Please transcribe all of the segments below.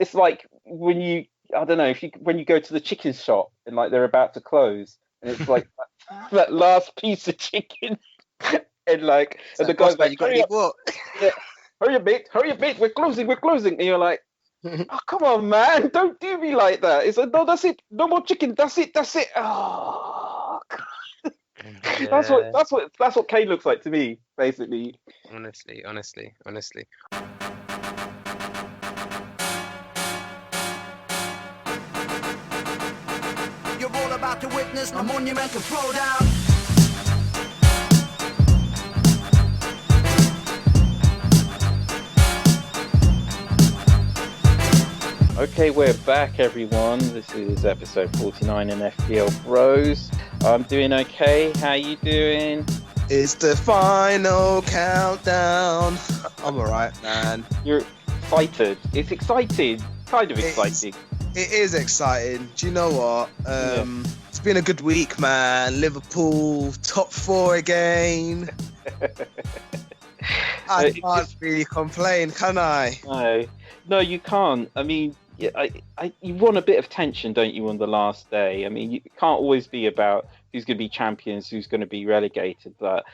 it's like when you I don't know if you when you go to the chicken shop and like they're about to close and it's like that last piece of chicken and like and So, the boss guy's man, like you got any more? yeah, hurry up mate, we're closing and you're like, oh come on man, don't do me like that. It's like no, that's it, no more chicken, that's it. Oh God. Yeah, That's what Kane looks like to me basically. honestly. You're all about to witness a monumental throwdown. Okay, we're back, everyone. This is episode 49 in FPL Bros. I'm doing okay. How you doing? It's the final countdown. I'm alright, man. You're excited. It's exciting. Kind of exciting. It is exciting. Do you know what? Yeah. It's been a good week, man. Liverpool top 4 again. I can't really complain, can I? No, you can't. I mean, yeah, you want a bit of tension, don't you, on the last day? I mean, you can't always be about who's going to be champions, who's going to be relegated. But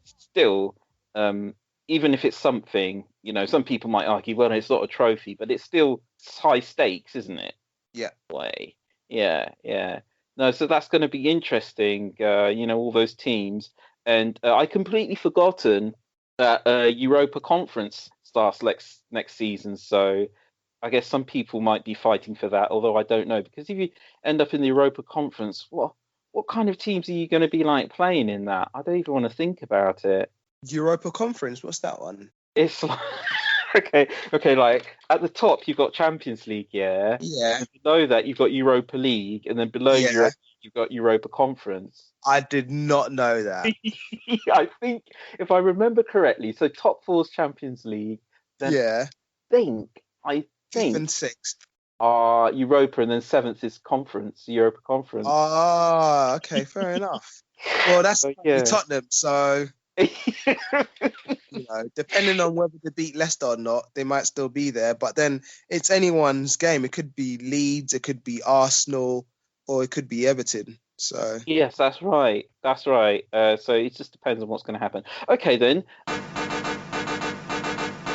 still, even if it's something, some people might argue, well, it's not a trophy, but it's still high stakes, isn't it? Yeah. Way. Yeah. No, so that's going to be interesting. All those teams, and I completely forgotten that Europa Conference starts next season. So I guess some people might be fighting for that, although I don't know, because if you end up in the Europa Conference, what kind of teams are you going to be like playing in that? I don't even want to think about it. Europa Conference, what's that one? It's like okay. Like at the top, you've got Champions League, yeah. Yeah. And below that, you've got Europa League, and then below Yeah. Europa, you've got Europa Conference. I did not know that. I think if I remember correctly, so top four's Champions League. Then Yeah. I Fifth think and sixth. Europa, and then seventh is Europa Conference. Ah, okay, fair enough. Well, that's Tottenham, so depending on whether they beat Leicester or not, they might still be there. But then it's anyone's game. It could be Leeds, it could be Arsenal, or it could be Everton. So yes, that's right. So it just depends on what's going to happen. Okay, then.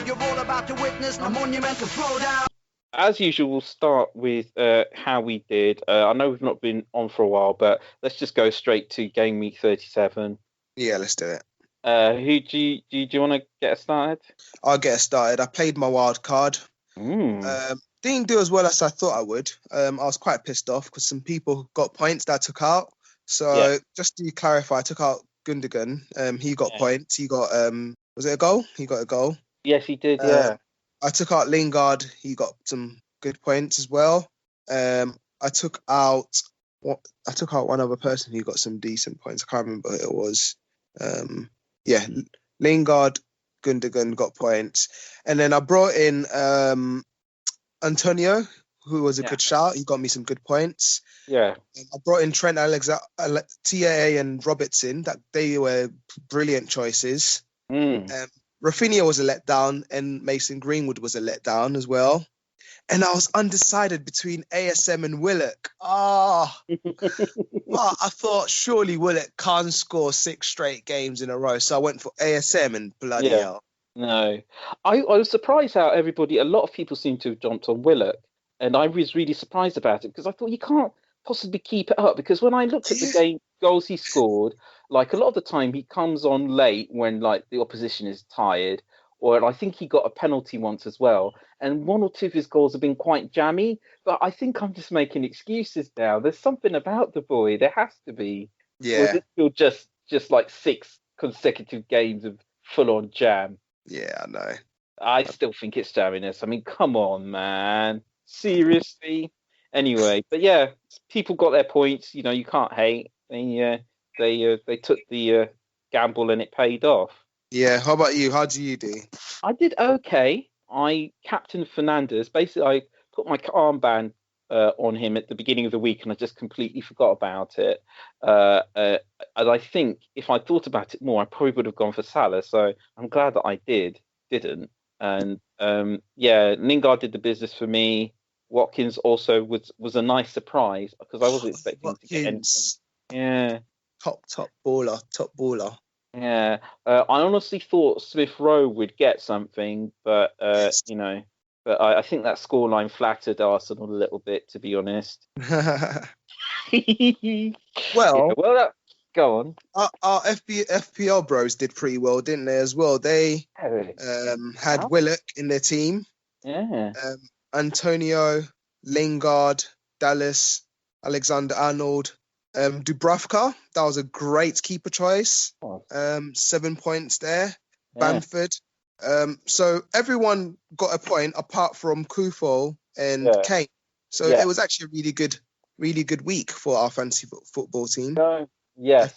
You're all about to witness a monumental throwdown. As usual, we'll start with how we did. I know we've not been on for a while, but let's just go straight to Game Week 37. yeah, let's do it. Who do you want to get us started? I'll get us started. I played my wild card. Didn't do as well as I thought I would. I was quite pissed off because some people got points that I took out. So just to clarify, I took out Gundogan. He got points. He got was it a goal? He got a goal. Yes, he did. Yeah. I took out Lingard. He got some good points as well. I took out one other person who got some decent points. I can't remember who it was. Lingard, Gundogan got points, and then I brought in Antonio, who was a good shout. He got me some good points. Yeah. I brought in Trent Alexander, TAA, and Robertson. That they were brilliant choices. Rafinha was a letdown, and Mason Greenwood was a letdown as well. And I was undecided between ASM and Willock. But I thought surely Willock can't score 6 straight games in a row. So I went for ASM and bloody hell. No. I was surprised how a lot of people seem to have jumped on Willock. And I was really surprised about it because I thought you can't possibly keep it up. Because when I looked at the game goals he scored, like a lot of the time he comes on late when like the opposition is tired. Or I think he got a penalty once as well. And one or two of his goals have been quite jammy. But I think I'm just making excuses now. There's something about the boy. There has to be. Yeah. Or is it still just like 6 consecutive games of full-on jam? Yeah, I know. I still think it's jamminess. I mean, come on, man. Seriously? Anyway, but yeah, people got their points. You can't hate. They took the gamble and it paid off. Yeah, how about you? How do you do? I did okay. I captained Fernandez. Basically, I put my armband on him at the beginning of the week, and I just completely forgot about it. And I think if I thought about it more, I probably would have gone for Salah. So I'm glad that I didn't. And Lingard did the business for me. Watkins also was a nice surprise because I wasn't expecting to get anything. Yeah, top baller. Yeah, I honestly thought Smith Rowe would get something, but Yes. but I think that scoreline flattered Arsenal a little bit, to be honest. Well, go on. Our FPL bros did pretty well, didn't they? As well, they had Willock in their team. Yeah. Antonio, Lingard, Dallas, Alexander-Arnold, Dubravka. That was a great keeper choice. 7 points there. Yeah. Bamford. So everyone got a point apart from Kufo and Kane. So it was actually a really good week for our fantasy football team. Yes,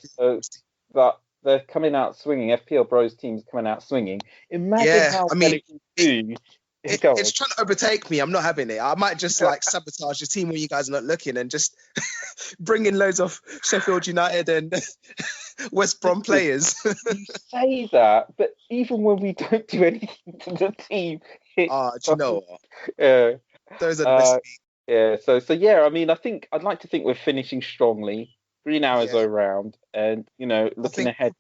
but they're coming out swinging. FPL Bros team's coming out swinging. Imagine how many can do. It's trying to overtake me. I'm not having it. I might just sabotage the team when you guys are not looking and just bring in loads of Sheffield United and West Brom players. You say that, but even when we don't do anything to the team, do you know what? Those are the best. Yeah. So I mean, I'd like to think we're finishing strongly. 3 hours around, and looking ahead.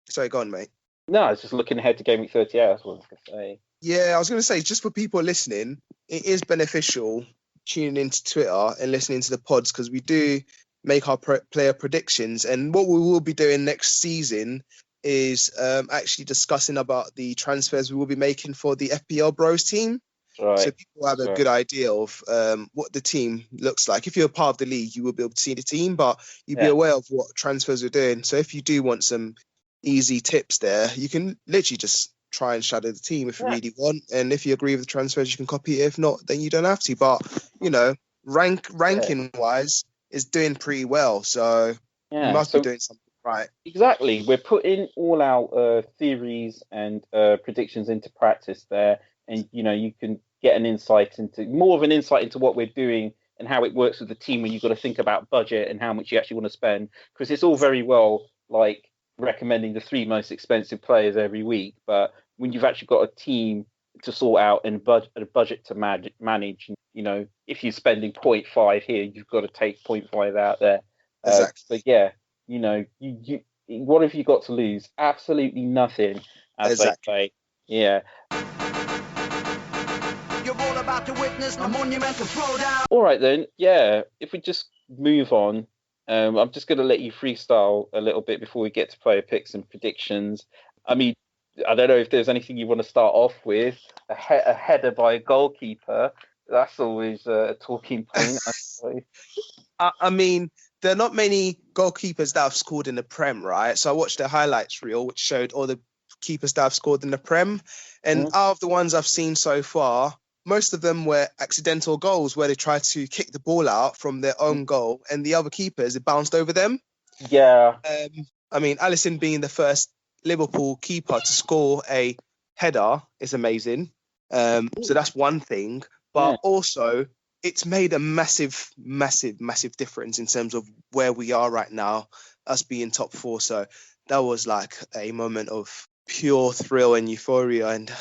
Sorry, go on, mate. No, I was just looking ahead to Gameweek 30 hours. What I was going to say. Yeah, I was going to say, just for people listening, it is beneficial tuning into Twitter and listening to the pods because we do make our player predictions. And what we will be doing next season is actually discussing about the transfers we will be making for the FPL Bros team. Right. So people have a good idea of what the team looks like. If you're a part of the league, you will be able to see the team, but you'll be aware of what transfers we're doing. So if you do want some easy tips there, you can literally just try and shadow the team if you really want. And if you agree with the transfers, you can copy it. If not, then you don't have to. But, ranking-wise, is doing pretty well. So you must be doing something right. Exactly. We're putting all our theories and predictions into practice there. And, you can get more of an insight into what we're doing and how it works with the team when you've got to think about budget and how much you actually want to spend. Because it's all very well, like, recommending the 3 most expensive players every week. But when you've actually got a team to sort out and a budget to manage, if you're spending 0.5 here, you've got to take 0.5 out there. Exactly. But you what have you got to lose? Absolutely nothing, as they say. Yeah. You're all about to witness a monumental throwdown. All right then, if we just move on, I'm just going to let you freestyle a little bit before we get to player picks and predictions. I mean, I don't know if there's anything you want to start off with. A header by a goalkeeper, that's always a talking point. I mean, there are not many goalkeepers that have scored in the Prem, right? So I watched the highlights reel, which showed all the keepers that have scored in the Prem. And out of the ones I've seen so far, most of them were accidental goals where they tried to kick the ball out from their own goal and the other keepers, it bounced over them. Yeah. I mean, Alisson being the first Liverpool keeper to score a header is amazing. So that's one thing. But also, it's made a massive, massive, massive difference in terms of where we are right now, us being top 4. So that was like a moment of pure thrill and euphoria. And,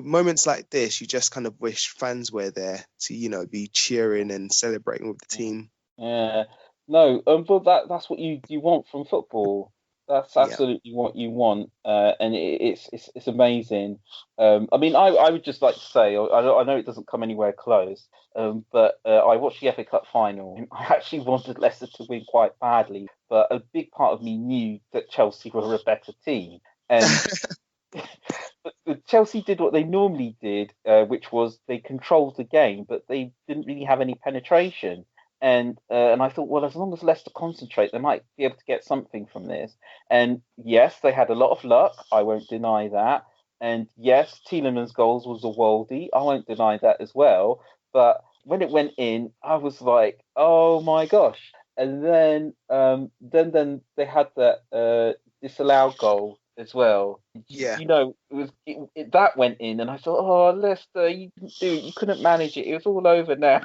moments like this, you just kind of wish fans were there to, be cheering and celebrating with the team. Yeah. No, but that's what you want from football. That's absolutely what you want, and it's amazing. I mean, I would just like to say, I know it doesn't come anywhere close, but I watched the FA Cup final. I actually wanted Leicester to win quite badly, but a big part of me knew that Chelsea were a better team, and Chelsea did what they normally did, which was they controlled the game, but they didn't really have any penetration. And I thought, well, as long as Leicester concentrate, they might be able to get something from this. And yes, they had a lot of luck. I won't deny that. And yes, Tielemans' goals was a worldie. I won't deny that as well. But when it went in, I was like, oh my gosh. And then they had that disallowed goal as well. Yeah. That went in, and I thought, oh, Leicester, you didn't do it. You couldn't manage it. It was all over now.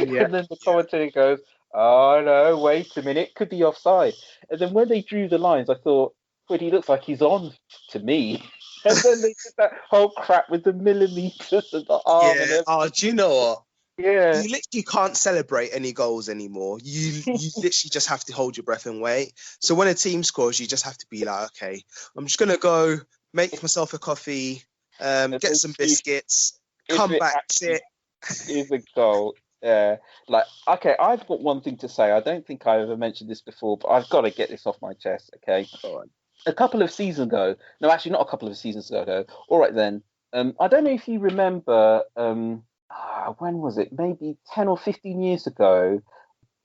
Yeah. And then the commentator goes, oh no, wait a minute, could be offside. And then when they drew the lines, I thought, well, he looks like he's on to me. And then they did that whole crap with the millimeters of the arm and Yeah. everything. Oh, do you know what? Yeah. You literally can't celebrate any goals anymore. You literally just have to hold your breath and wait. So when a team scores, you just have to be like, okay, I'm just gonna go make myself a coffee, And get then some see biscuits, if come it back, actually sit. is a goal. Yeah. Like, okay, I've got one thing to say. I don't think I ever mentioned this before, but I've got to get this off my chest, okay? Go on. A couple of seasons ago, no, actually not a couple of seasons ago. All right then. I don't know if you remember. When was it? Maybe 10 or 15 years ago.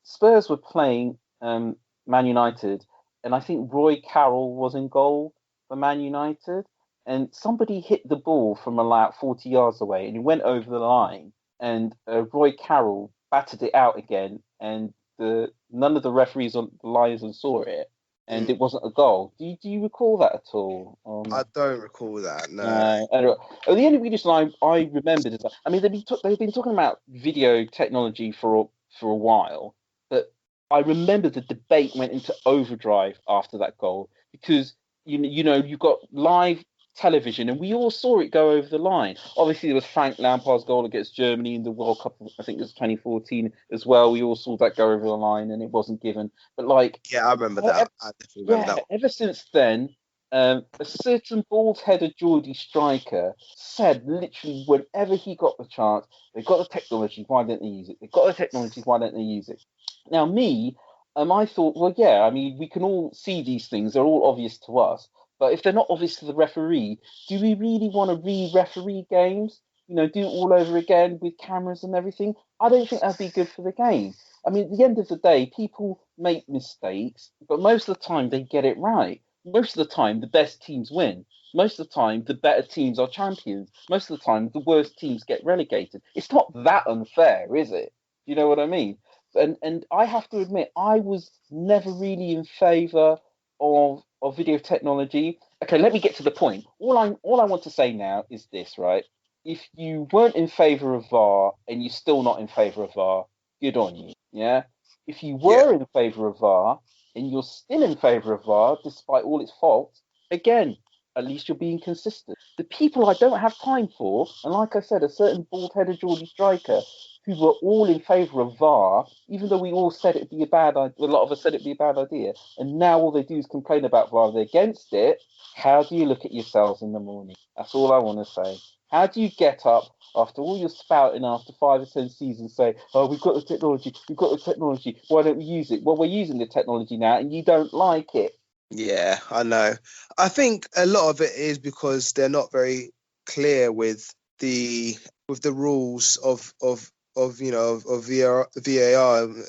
Spurs were playing Man United, and I think Roy Carroll was in goal for Man United, and somebody hit the ball from about 40 yards away, and it went over the line, and Roy Carroll batted it out again, and none of the referees on the linesman saw it, and it wasn't a goal. Do you recall that at all? I don't recall that. No. No. Anyway, the only reason I remembered is that, I mean they've been talking about video technology for a while, but I remember the debate went into overdrive after that goal because you've got live television and we all saw it go over the line. Obviously, there was Frank Lampard's goal against Germany in the World Cup. I think it was 2014 as well. We all saw that go over the line and it wasn't given. But like, Yeah, I remember that. I definitely remember yeah, that. ever since then, a certain bald-headed Geordie striker said literally whenever he got the chance, they've got the technology, why don't they use it? They've got the technology, why don't they use it? Now, I thought, well, yeah, I mean, we can all see these things, they're all obvious to us, but if they're not obvious to the referee, do we really want to re-referee games? Do it all over again with cameras and everything? I don't think that'd be good for the game. I mean, at the end of the day, people make mistakes, but most of the time they get it right. Most of the time, the best teams win. Most of the time, the better teams are champions. Most of the time, the worst teams get relegated. It's not that unfair, is it? You know what I mean? And I have to admit, I was never really in favour of video technology. Okay, let me get to the point. All I want to say now is this, right? If you weren't in favour of VAR and you're still not in favour of VAR, good on you. Yeah. If you Yeah. were in favour of VAR and you're still in favour of VAR despite all its faults, again, at least you're being consistent. The people I don't have time for, and like I said, a certain bald-headed Geordie striker who were all in favour of VAR, even though we all said it'd be a bad idea, a lot of us said it'd be a bad idea, and now all they do is complain about VAR, they're against it. How do you look at yourselves in the morning? That's all I want to say. How do you get up after all your spouting after 5 or 10 seasons, say, oh, we've got the technology, why don't we use it? Well, we're using the technology now and you don't like it. Yeah, I know. I think a lot of it is because they're not very clear with the rules of VAR,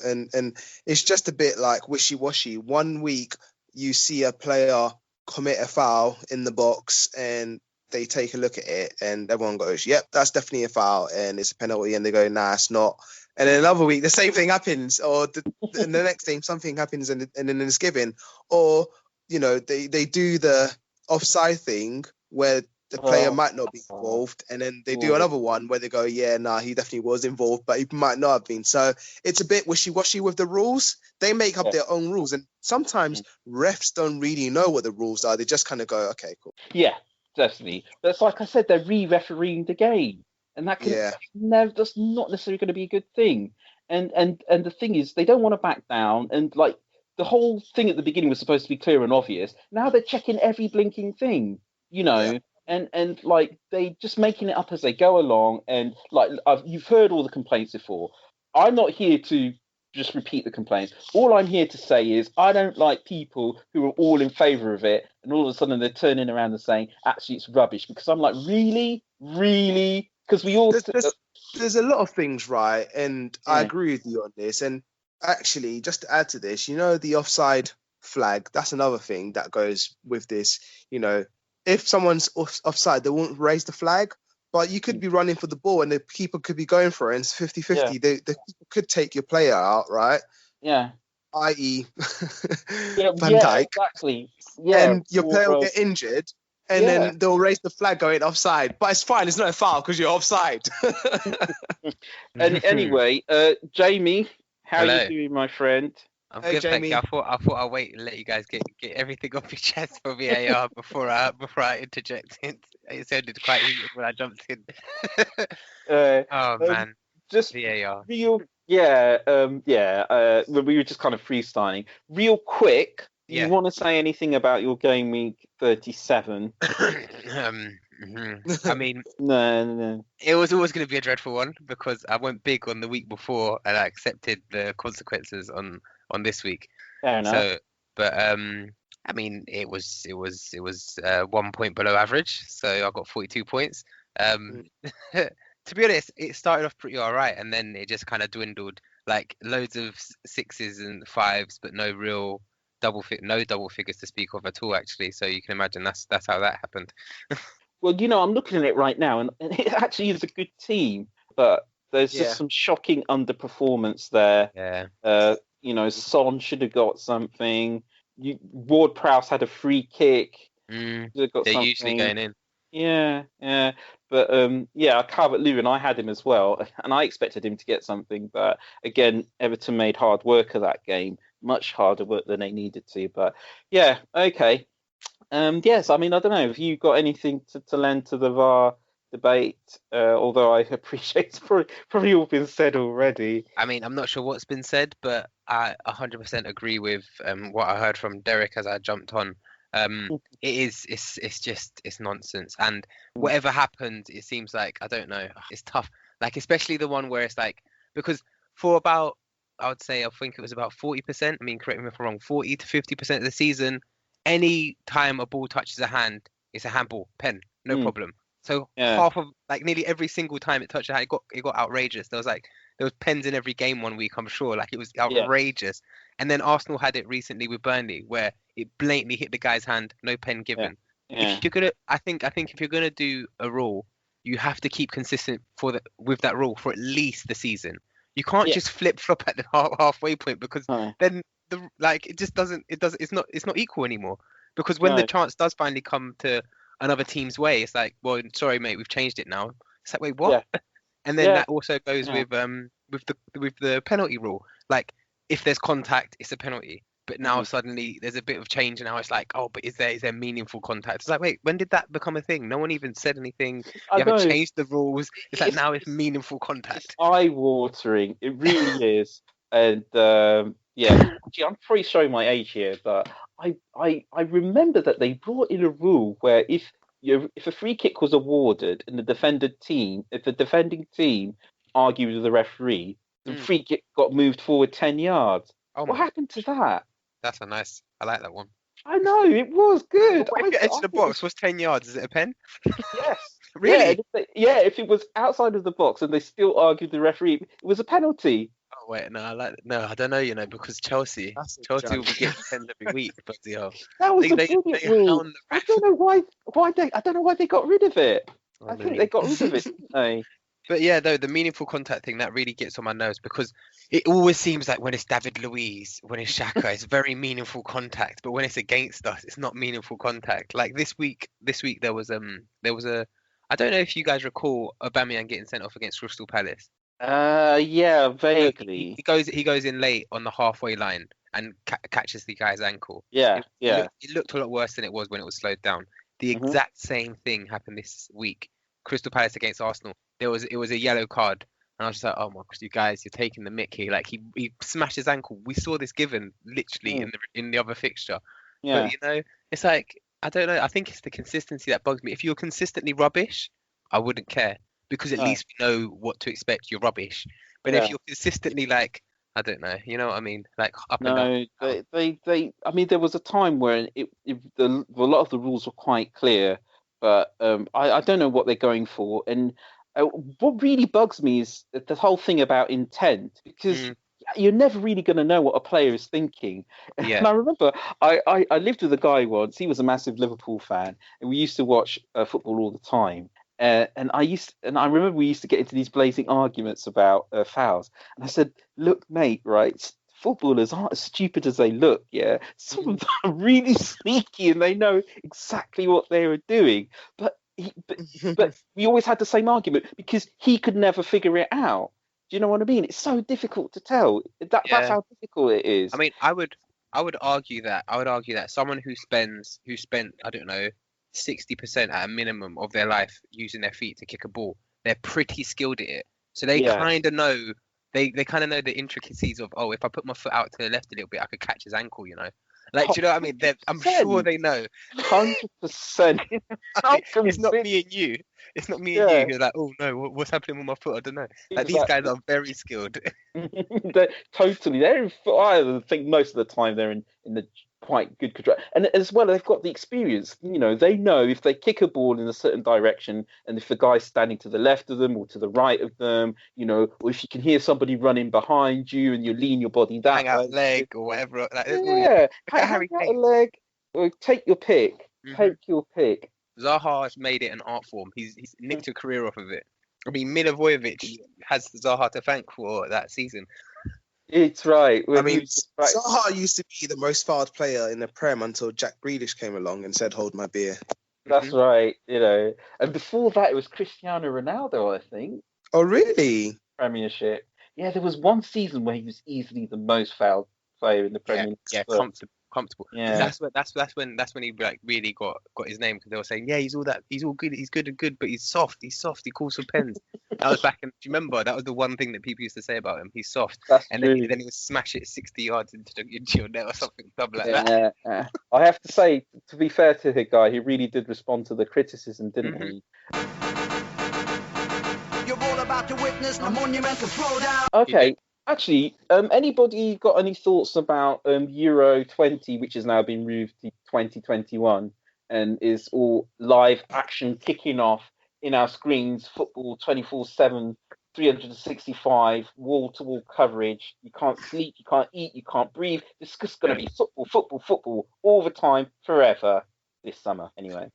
and it's just a bit like wishy-washy. One week you see a player commit a foul in the box and they take a look at it and everyone goes, yep, that's definitely a foul and it's a penalty, and they go, nah, it's not. And then another week the same thing happens, or the next game something happens and then it's given. Or they do the offside thing where the player might not be involved, and then they do another one where they go, yeah, nah, he definitely was involved, but he might not have been. So it's a bit wishy-washy with the rules. They make up their own rules, and sometimes refs don't really know what the rules are. They just kind of go, okay, cool. Yeah, definitely. But it's like I said, they're re-refereeing the game, and that's not necessarily going to be a good thing. And the thing is, they don't want to back down, and like the whole thing at the beginning was supposed to be clear and obvious. Now they're checking every blinking thing, and like they just making it up as they go along. And like you've heard all the complaints before. I'm not here to just repeat the complaints. All I'm here to say is I don't like people who are all in favour of it, and all of a sudden they're turning around and saying actually it's rubbish. Because I'm like, really, because we all. There's a lot of things, right? And I agree with you on this. And actually, just to add to this, the offside flag, that's another thing that goes with this. If someone's offside, they won't raise the flag, but you could be running for the ball and the keeper could be going for it, and it's 50-50. The keeper could take your player out, right? Yeah. I.e. Van Yeah, Dijk. exactly. Yeah. And your player will get injured. And then they'll raise the flag going offside. But it's fine. It's not a foul because you're offside. And anyway, Jamie, how Hello. are you doing, my friend? I'm Hey, good, thank you. Jamie. I thought I'd wait and let you guys get everything off your chest for VAR before I interject. It sounded quite heated when I jumped in. Uh, Oh um, man, just VAR. real, we were just kind of freestyling. Real quick, do you Yeah. want to say anything about your game week 37? I mean, No. it was always going to be a dreadful one because I went big on the week before and I accepted the consequences on this week. Fair enough. So, but I mean, it was 1 point below average, so I got 42 points. To be honest, it started off pretty all right, and then it just kind of dwindled. Like loads of sixes and fives, but no real no double figures to speak of at all, actually. So you can imagine that's how that happened. Well, I'm looking at it right now, and it actually is a good team, but there's just some shocking underperformance there. Yeah. Son should have got something. Ward-Prowse had a free kick. They're Got usually something. going in. Yeah. But Calvert-Lewin, I had him as well, and I expected him to get something. But again, Everton made hard work of that game, much harder work than they needed to. But yeah, okay. Yes, I mean, I don't know. Have you got anything to lend to the VAR debate? Although I appreciate it's probably all been said already. I mean, I'm not sure what's been said, but I 100% agree with what I heard from Derek as I jumped on. It's nonsense, and whatever happened, it seems like, I don't know, it's tough. Like, especially the one where it's like, because for about, I think it was about 40%. I mean, correct me if I'm wrong, 40 to 50% of the season, any time a ball touches a hand, it's a handball, pen, no problem. So half of, like, nearly every single time it touched a hand, it got outrageous. There was pens in every game one week, I'm sure. Like, it was outrageous. And then Arsenal had it recently with Burnley, where it blatantly hit the guy's hand, no pen given. Yeah. If you're gonna, I think if you're gonna do a rule, you have to keep consistent with that rule for at least the season. You can't just flip flop at the halfway point, because then it just doesn't. It's not equal anymore. Because when the chance does finally come to another team's way, it's like, well, sorry mate, we've changed it now. It's like, wait, what? Yeah. And then that also goes with the penalty rule. Like, if there's contact, it's a penalty. But now suddenly there's a bit of change, and now it's like, oh, but is there meaningful contact? It's like, wait, when did that become a thing? No one even said anything. You haven't changed the rules. It's like, now it's meaningful contact. It's eye-watering. It really is. And actually, I'm probably showing my age here, but I remember that they brought in a rule where if a free kick was awarded and if the defending team argued with the referee, the free kick got moved forward 10 yards. What happened to that? I like that one. I know, it was good. But if the edge of the box was 10 yards, is it a pen? Yes. Really? Yeah, if it was outside of the box and they still argued the referee, it was a penalty. Oh wait, no, I don't know, because Chelsea will be getting pens every week, but that was a brilliant rule. I don't know why they got rid of it. I think they got rid of it, didn't they? But yeah, though, the meaningful contact thing, that really gets on my nerves, because it always seems like when it's David Luiz, when it's Xhaka, it's very meaningful contact. But when it's against us, it's not meaningful contact. Like this week there was a, I don't know if you guys recall Aubameyang getting sent off against Crystal Palace. Yeah, vaguely. He goes in late on the halfway line and catches the guy's ankle. It looked a lot worse than it was when it was slowed down. The exact same thing happened this week. Crystal Palace against Arsenal. It was a yellow card, and I was just like, oh my gosh, you guys, you're taking the mick here. Like, he smashed his ankle. We saw this given literally in the other fixture. Yeah. But it's like, I don't know. I think it's the consistency that bugs me. If you're consistently rubbish, I wouldn't care, because at least we know what to expect. You're rubbish. But if you're consistently, like, I don't know, you know what I mean? Like, up and down. No, I mean, there was a time where a lot of the rules were quite clear, but I don't know what they're going for. And what really bugs me is the whole thing about intent, because you're never really going to know what a player is thinking. Yeah. And I remember I lived with a guy once. He was a massive Liverpool fan, and we used to watch football all the time. And I remember we used to get into these blazing arguments about fouls. And I said, "Look, mate, right? Footballers aren't as stupid as they look. Yeah, some of them are really sneaky, and they know exactly what they were doing. But we always had the same argument, because he could never figure it out. Do you know what I mean? It's so difficult to tell. That's how difficult it is. I mean, I would argue that someone who spent I don't know 60% at a minimum of their life using their feet to kick a ball, they're pretty skilled at it. So they kind of know they kind of know the intricacies of, oh, if I put my foot out to the left a little bit, I could catch his ankle, you know. Like, do you know what I mean? I'm sure they know. 100%. It's not me and you. It's not me and you who're like, oh no, what's happening with my foot? I don't know. Like, these guys are very skilled. They're I think most of the time they're in the quite good control, and as well they've got the experience. You know, they know if they kick a ball in a certain direction, and if the guy's standing to the left of them or to the right of them, you know, or if you can hear somebody running behind you and you lean your body that hang out leg or whatever. Like, hang out a leg or take your pick. Take your pick. Zaha has made it an art form. He's nicked a career off of it. I mean, Milivojevic has Zaha to thank for that season. It's right. I mean, Zaha used to be the most fouled player in the Prem until Jack Grealish came along and said, "Hold my beer." That's right. You know, and before that, it was Cristiano Ronaldo, I think. Oh, really? Premiership. Yeah, there was one season where he was easily the most fouled player in the Premier. Yeah, comfortable. Yeah, that's when he like really got his name, because they were saying, yeah, he's all good, he's good, but he's soft, he calls for pens. That was back in, do you remember? That was the one thing that people used to say about him. He's soft. Then he would smash it 60 yards into your net or something dumb like that. Yeah. I have to say, to be fair to the guy, he really did respond to the criticism, didn't he? You're all about to witness a monumental throwdown. Okay. Actually, anybody got any thoughts about Euro 20, which has now been moved to 2021 and is all live action kicking off in our screens, football 24/7, 365, wall-to-wall coverage. You can't sleep, you can't eat, you can't breathe. It's just going to be football all the time, forever this summer, anyway.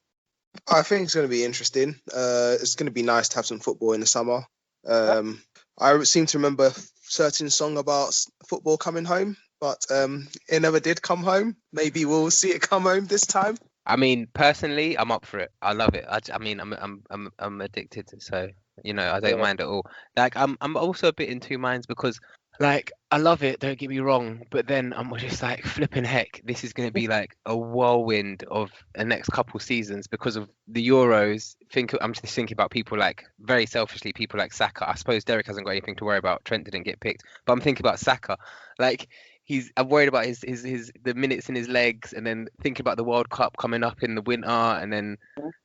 I think it's going to be interesting. It's going to be nice to have some football in the summer. I seem to remember a certain song about football coming home, but it never did come home. Maybe we'll see it come home this time. I mean, personally, I'm up for it. I love it. I mean, I'm addicted, so you know, I don't mind at all. Like, I'm also a bit in two minds, because like, I love it, don't get me wrong, but then I'm just like, flipping heck, this is going to be like a whirlwind of the next couple seasons because of the Euros. I'm just thinking about people like, very selfishly, people like Saka. I suppose Derek hasn't got anything to worry about. Trent didn't get picked, but I'm thinking about Saka. Like, I'm worried about his the minutes in his legs, and then thinking about the World Cup coming up in the winter, and then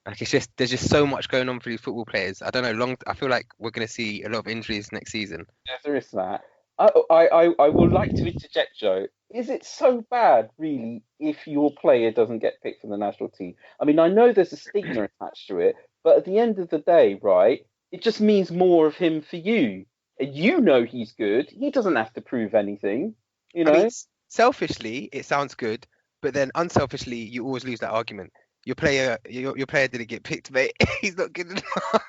like, there's just so much going on for these football players. I don't know, I feel like we're going to see a lot of injuries next season. Yeah, there is that. I would like to interject, Joe. Is it so bad, really, if your player doesn't get picked for the national team? I mean, I know there's a stigma attached to it, but at the end of the day, right, it just means more of him for you. And you know he's good. He doesn't have to prove anything, you know? I mean, selfishly, it sounds good, but then unselfishly, you always lose that argument. Your player didn't get picked, mate. He's not good enough.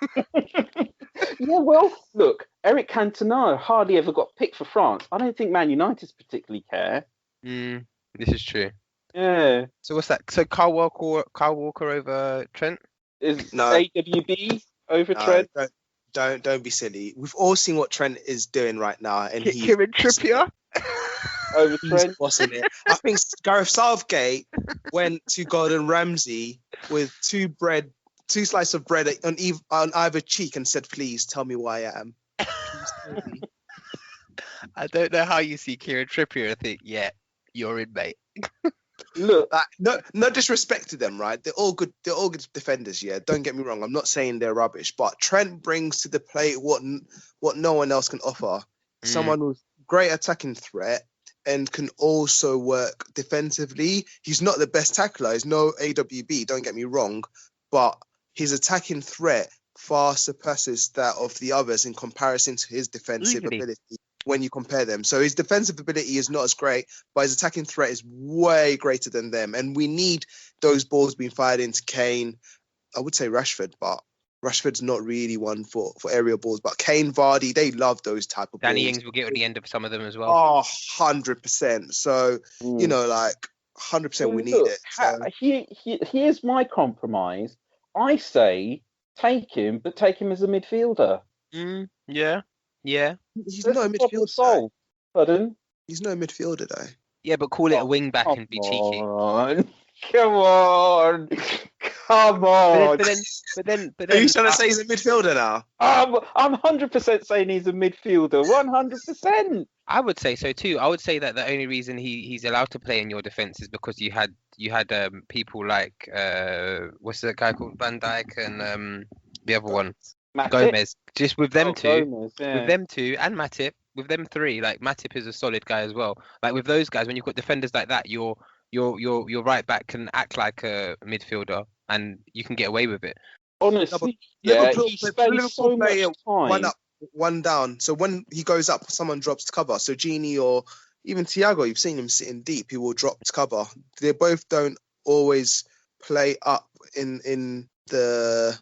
Yeah, well, look, Eric Cantona hardly ever got picked for France. I don't think Man United particularly care. This is true. Yeah. So what's that? So Kyle Walker over Trent? Is AWB over Trent? Don't be silly. We've all seen what Trent is doing right now, and Kieran Trippier over Trent. He's bossing it. I think Gareth Southgate went to Gordon Ramsay with two slices of bread on either cheek and said, "Please tell me why I am." I don't know how you see Kieran Trippier and think, yeah, you're in, mate. Look, no disrespect to them, right? They're all good defenders, yeah. Don't get me wrong. I'm not saying they're rubbish, but Trent brings to the plate what no one else can offer. Someone with great attacking threat and can also work defensively. He's not the best tackler. He's no AWB, don't get me wrong, but his attacking threat far surpasses that of the others in comparison to his defensive ability when you compare them. So his defensive ability is not as great, but his attacking threat is way greater than them. And we need those balls being fired into Kane. I would say Rashford, but Rashford's not really one for aerial balls. But Kane, Vardy, they love those type of Danny balls. Ings will get at the end of some of them as well. Oh, 100%. So, you know, like, 100% we need it. So. Here's my compromise. I say take him, but take him as a midfielder. Yeah. Yeah. He's That's not a the problem midfielder. solved. Pardon? He's no midfielder though. Yeah, but call it a wing back and be cheeky. On. Come on. Come on. But then, Are you trying to say he's a midfielder now? I'm 100% saying he's a midfielder. 100%. I would say so too. I would say that the only reason he's allowed to play in your defense is because you had people like what's that guy called, Van Dijk, and the other one, Matip? Gomez. Just with them two, Gomez, yeah. with them two, and Matip, with them three. Like Matip is a solid guy as well. Like with those guys, when you've got defenders like that, your right back can act like a midfielder, and you can get away with it. Honestly, Liverpool he spends so much time. One up, one down. So when he goes up, someone drops to cover. So Gini or even Thiago, you've seen him sitting deep. He will drop to cover. They both don't always play up in the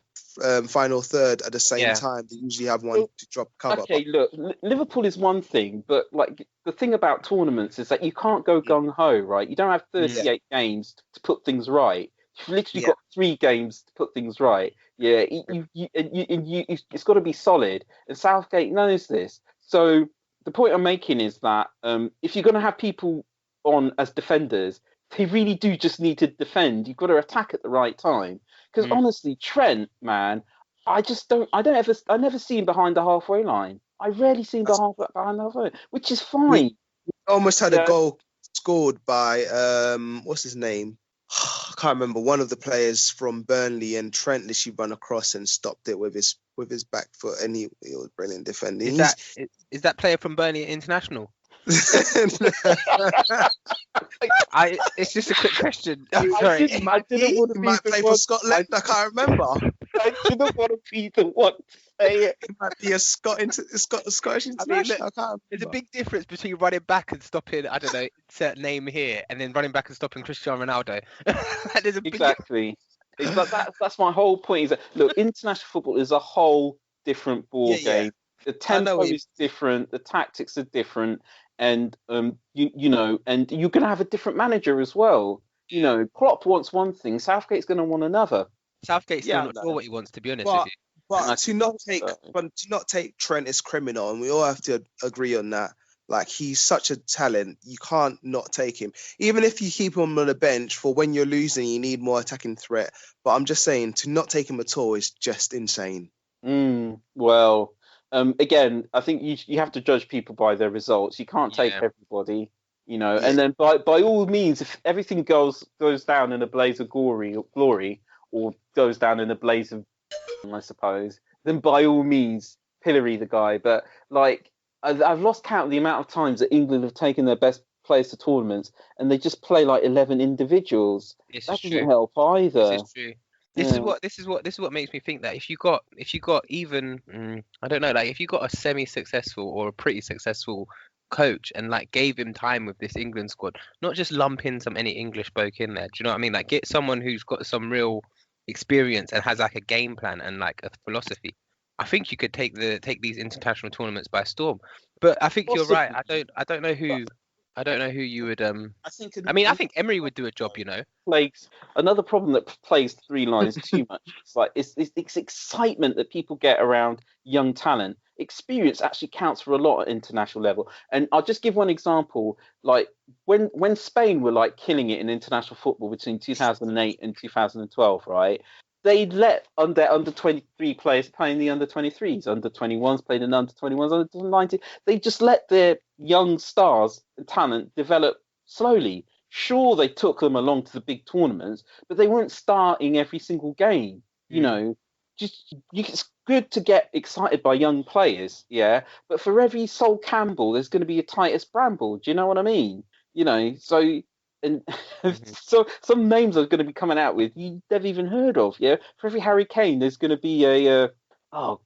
final third at the same time. They usually have one to drop cover. Okay, look, Liverpool is one thing, but like the thing about tournaments is that you can't go gung ho, right? You don't have 38 games to put things right. You've literally got 3 games to put things right. Yeah, it's got to be solid, and Southgate knows this. So the point I'm making is that if you're going to have people on as defenders, they really do just need to defend. You've got to attack at the right time. Because honestly, Trent, man, I never see him behind the halfway line. I rarely see him behind the halfway line, which is fine. We almost had a goal scored by what's his name? I can't remember, one of the players from Burnley, and Trent literally run across and stopped it with his back foot, and he was brilliant defending. Is that player from Burnley International? It's just a quick question. I'm sorry. He might play for Scotland. I can't remember. I didn't want to be the one to say it. He might be a Scottish international. There's a big difference between running back and stopping, I don't know, insert name here, and then running back and stopping Cristiano Ronaldo. There's a big exactly. That's my whole point. Is that, look, international football is a whole different ball game. The tempo is different. The tactics are different. And you know, and you're going to have a different manager as well. You know, Klopp wants one thing, Southgate's going to want another. Southgate's still not sure what he wants, to be honest with you. But to not take Trent as criminal, and we all have to agree on that. Like, he's such a talent, you can't not take him. Even if you keep him on the bench for when you're losing, you need more attacking threat. But I'm just saying, to not take him at all is just insane. Well. Again, I think you have to judge people by their results. You can't take everybody, you know. And then by all means, if everything goes down in a blaze of glory, or goes down in a blaze of, I suppose, then by all means pillory the guy. But like, I've lost count of the amount of times that England have taken their best players to tournaments and they just play like 11 individuals. That doesn't help either. This is true. This is what makes me think that if you got even I don't know, like if you got a semi-successful or a pretty successful coach and like gave him time with this England squad, not just lump in any English bloke in there. Do you know what I mean? Like, get someone who's got some real experience and has like a game plan and like a philosophy. I think you could take these international tournaments by storm. But I think you're right. I don't know who you would. I think Emery would do a job. You know, another problem that plays Three Lions too much. It's like it's excitement that people get around young talent. Experience actually counts for a lot at international level. And I'll just give one example. Like when Spain were like killing it in international football between 2008 and 2012, right? They let under 23 players play in the under 23s, under 21s played in under 21s, under 19. They just let their young stars and talent develop slowly. Sure, they took them along to the big tournaments, but they weren't starting every single game. You know, it's good to get excited by young players, but for every Sol Campbell, there's going to be a Titus Bramble. Do you know what I mean? You know, so. And so some names are going to be coming out with you never even heard of. Yeah, for every Harry Kane, there's going to be a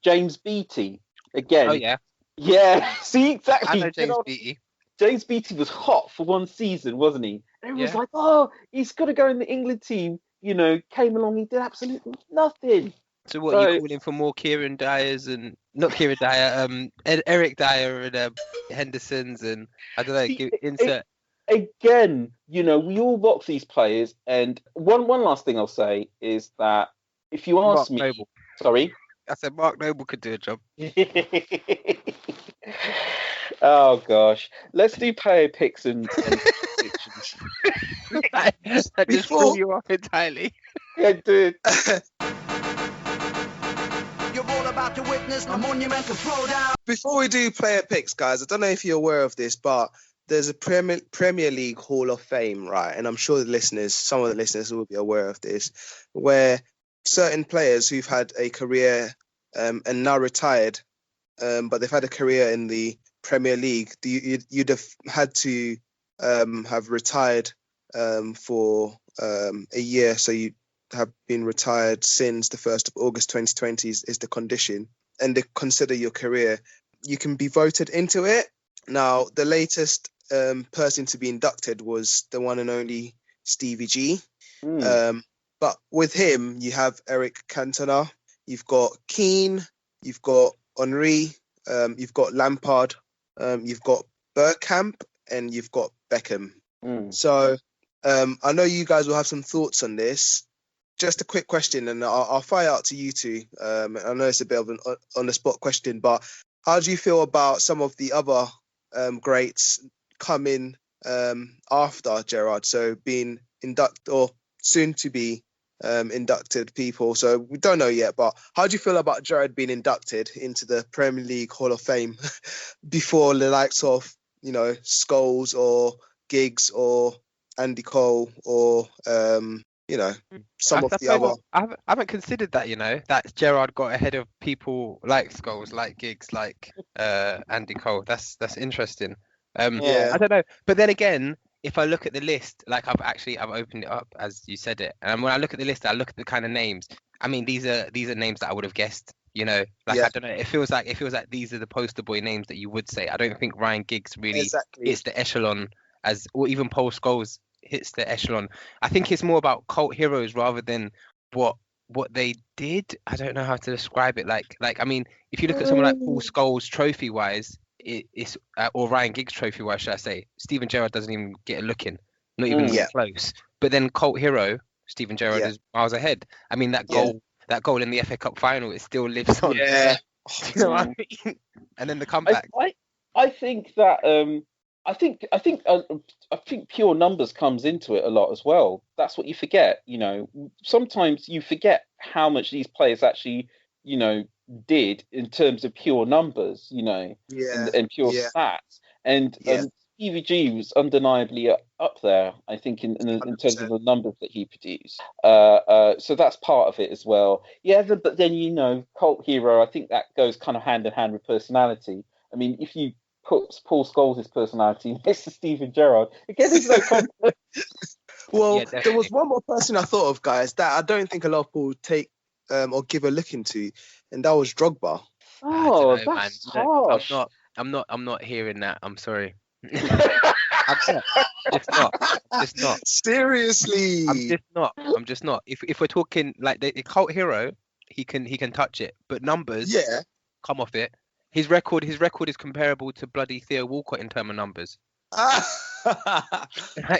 James Beattie again. Oh yeah. See, exactly. I know James Beattie. James Beattie was hot for one season, wasn't he? And everyone's like, oh, he's got to go in the England team. You know, came along, he did absolutely nothing. So what are you calling for more Kieran Dyers and not Kieran Dyer, Eric Dyer and Hendersons and I don't know, insert. Again, you know, we all box these players, and one last thing I'll say is that if you ask me, sorry, I said Mark Noble could do a job. Oh gosh, let's do player picks and predictions. That just threw you off entirely. Yeah, dude. You're all about to witness a monumental throwdown. Before we do player picks, guys, I don't know if you're aware of this, but there's a Premier League Hall of Fame, right? And I'm sure some of the listeners will be aware of this, where certain players who've had a career and now retired, but they've had a career in the Premier League, you'd have had to have retired for a year. So you have been retired since the 1st of August 2020 is the condition. And they consider your career. You can be voted into it. Now, the latest person to be inducted was the one and only Stevie G. But with him, you have Eric Cantona, you've got Kane, you've got Henry, you've got Lampard, you've got Bergkamp, and you've got Beckham. So I know you guys will have some thoughts on this. Just a quick question, and I'll fire out to you two. I know it's a bit of an on-the-spot question, but how do you feel about some of the other greats coming after Gerrard? So being inducted or soon to be inducted people. So we don't know yet, but how do you feel about Gerrard being inducted into the Premier League Hall of Fame before the likes of, Scholes or Giggs or Andy Cole or some of the other. I haven't considered that, that Gerrard got ahead of people like Scholes, like Giggs, like Andy Cole. That's interesting. I don't know, but then again, if I look at the list, like I've opened it up as you said it, and when I look at the list, I look at the kind of names. I mean, these are names that I would have guessed. I don't know. It feels like these are the poster boy names that you would say. I don't think Ryan Giggs really hits the echelon or even Paul Scholes hits the echelon. I think it's more about cult heroes rather than what they did. I don't know how to describe it. Like I mean, if you look at someone like Paul Scholes trophy wise, it's or Ryan Giggs trophy wise, should I say? Steven Gerrard doesn't even get a look in, not even close. But then cult hero Steven Gerrard is miles ahead. I mean that goal in the FA Cup final, it still lives on. Yeah. You know what I mean? And then the comeback. I think that I think pure numbers comes into it a lot as well. That's what you forget. Sometimes you forget how much these players actually, did in terms of pure numbers, and pure stats. And Stevie G was undeniably up there, I think, in terms of the numbers that he produced. So that's part of it as well. Yeah, but then, cult hero, I think that goes kind of hand in hand with personality. I mean, if you put Paul Scholes' personality next to Steven Gerrard, again, there's no conflict. Well, there was one more person I thought of, guys, that I don't think a lot of people take or give a look into, and that was Drogba. Oh, that's harsh. I'm not hearing that. I'm sorry. It's not. Seriously. I'm just not. If we're talking like the cult hero, he can touch it, but numbers, come off it. His record is comparable to bloody Theo Walcott in terms of numbers.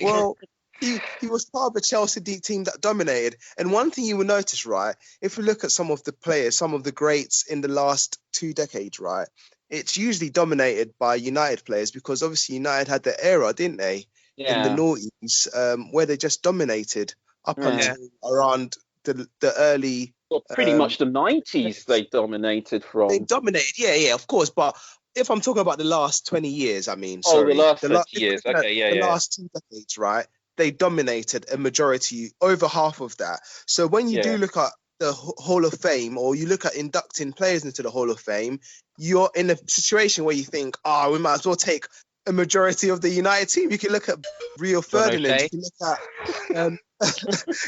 Well, he was part of a Chelsea team that dominated. And one thing you will notice, right, if you look at some of the players, some of the greats in the last 2 decades, right, it's usually dominated by United players because obviously United had their era, didn't they? In the noughties, where they just dominated up until around the early... Well, pretty much the 90s they dominated from. They dominated, of course. But if I'm talking about the last 20 years, I mean, the last 20 years. Okay, the last 2 decades, right? They dominated a majority, over half of that. So when you do look at the Hall of Fame, or you look at inducting players into the Hall of Fame, you're in a situation where you think, we might as well take a majority of the United team. You can look at Rio Ferdinand. You can look at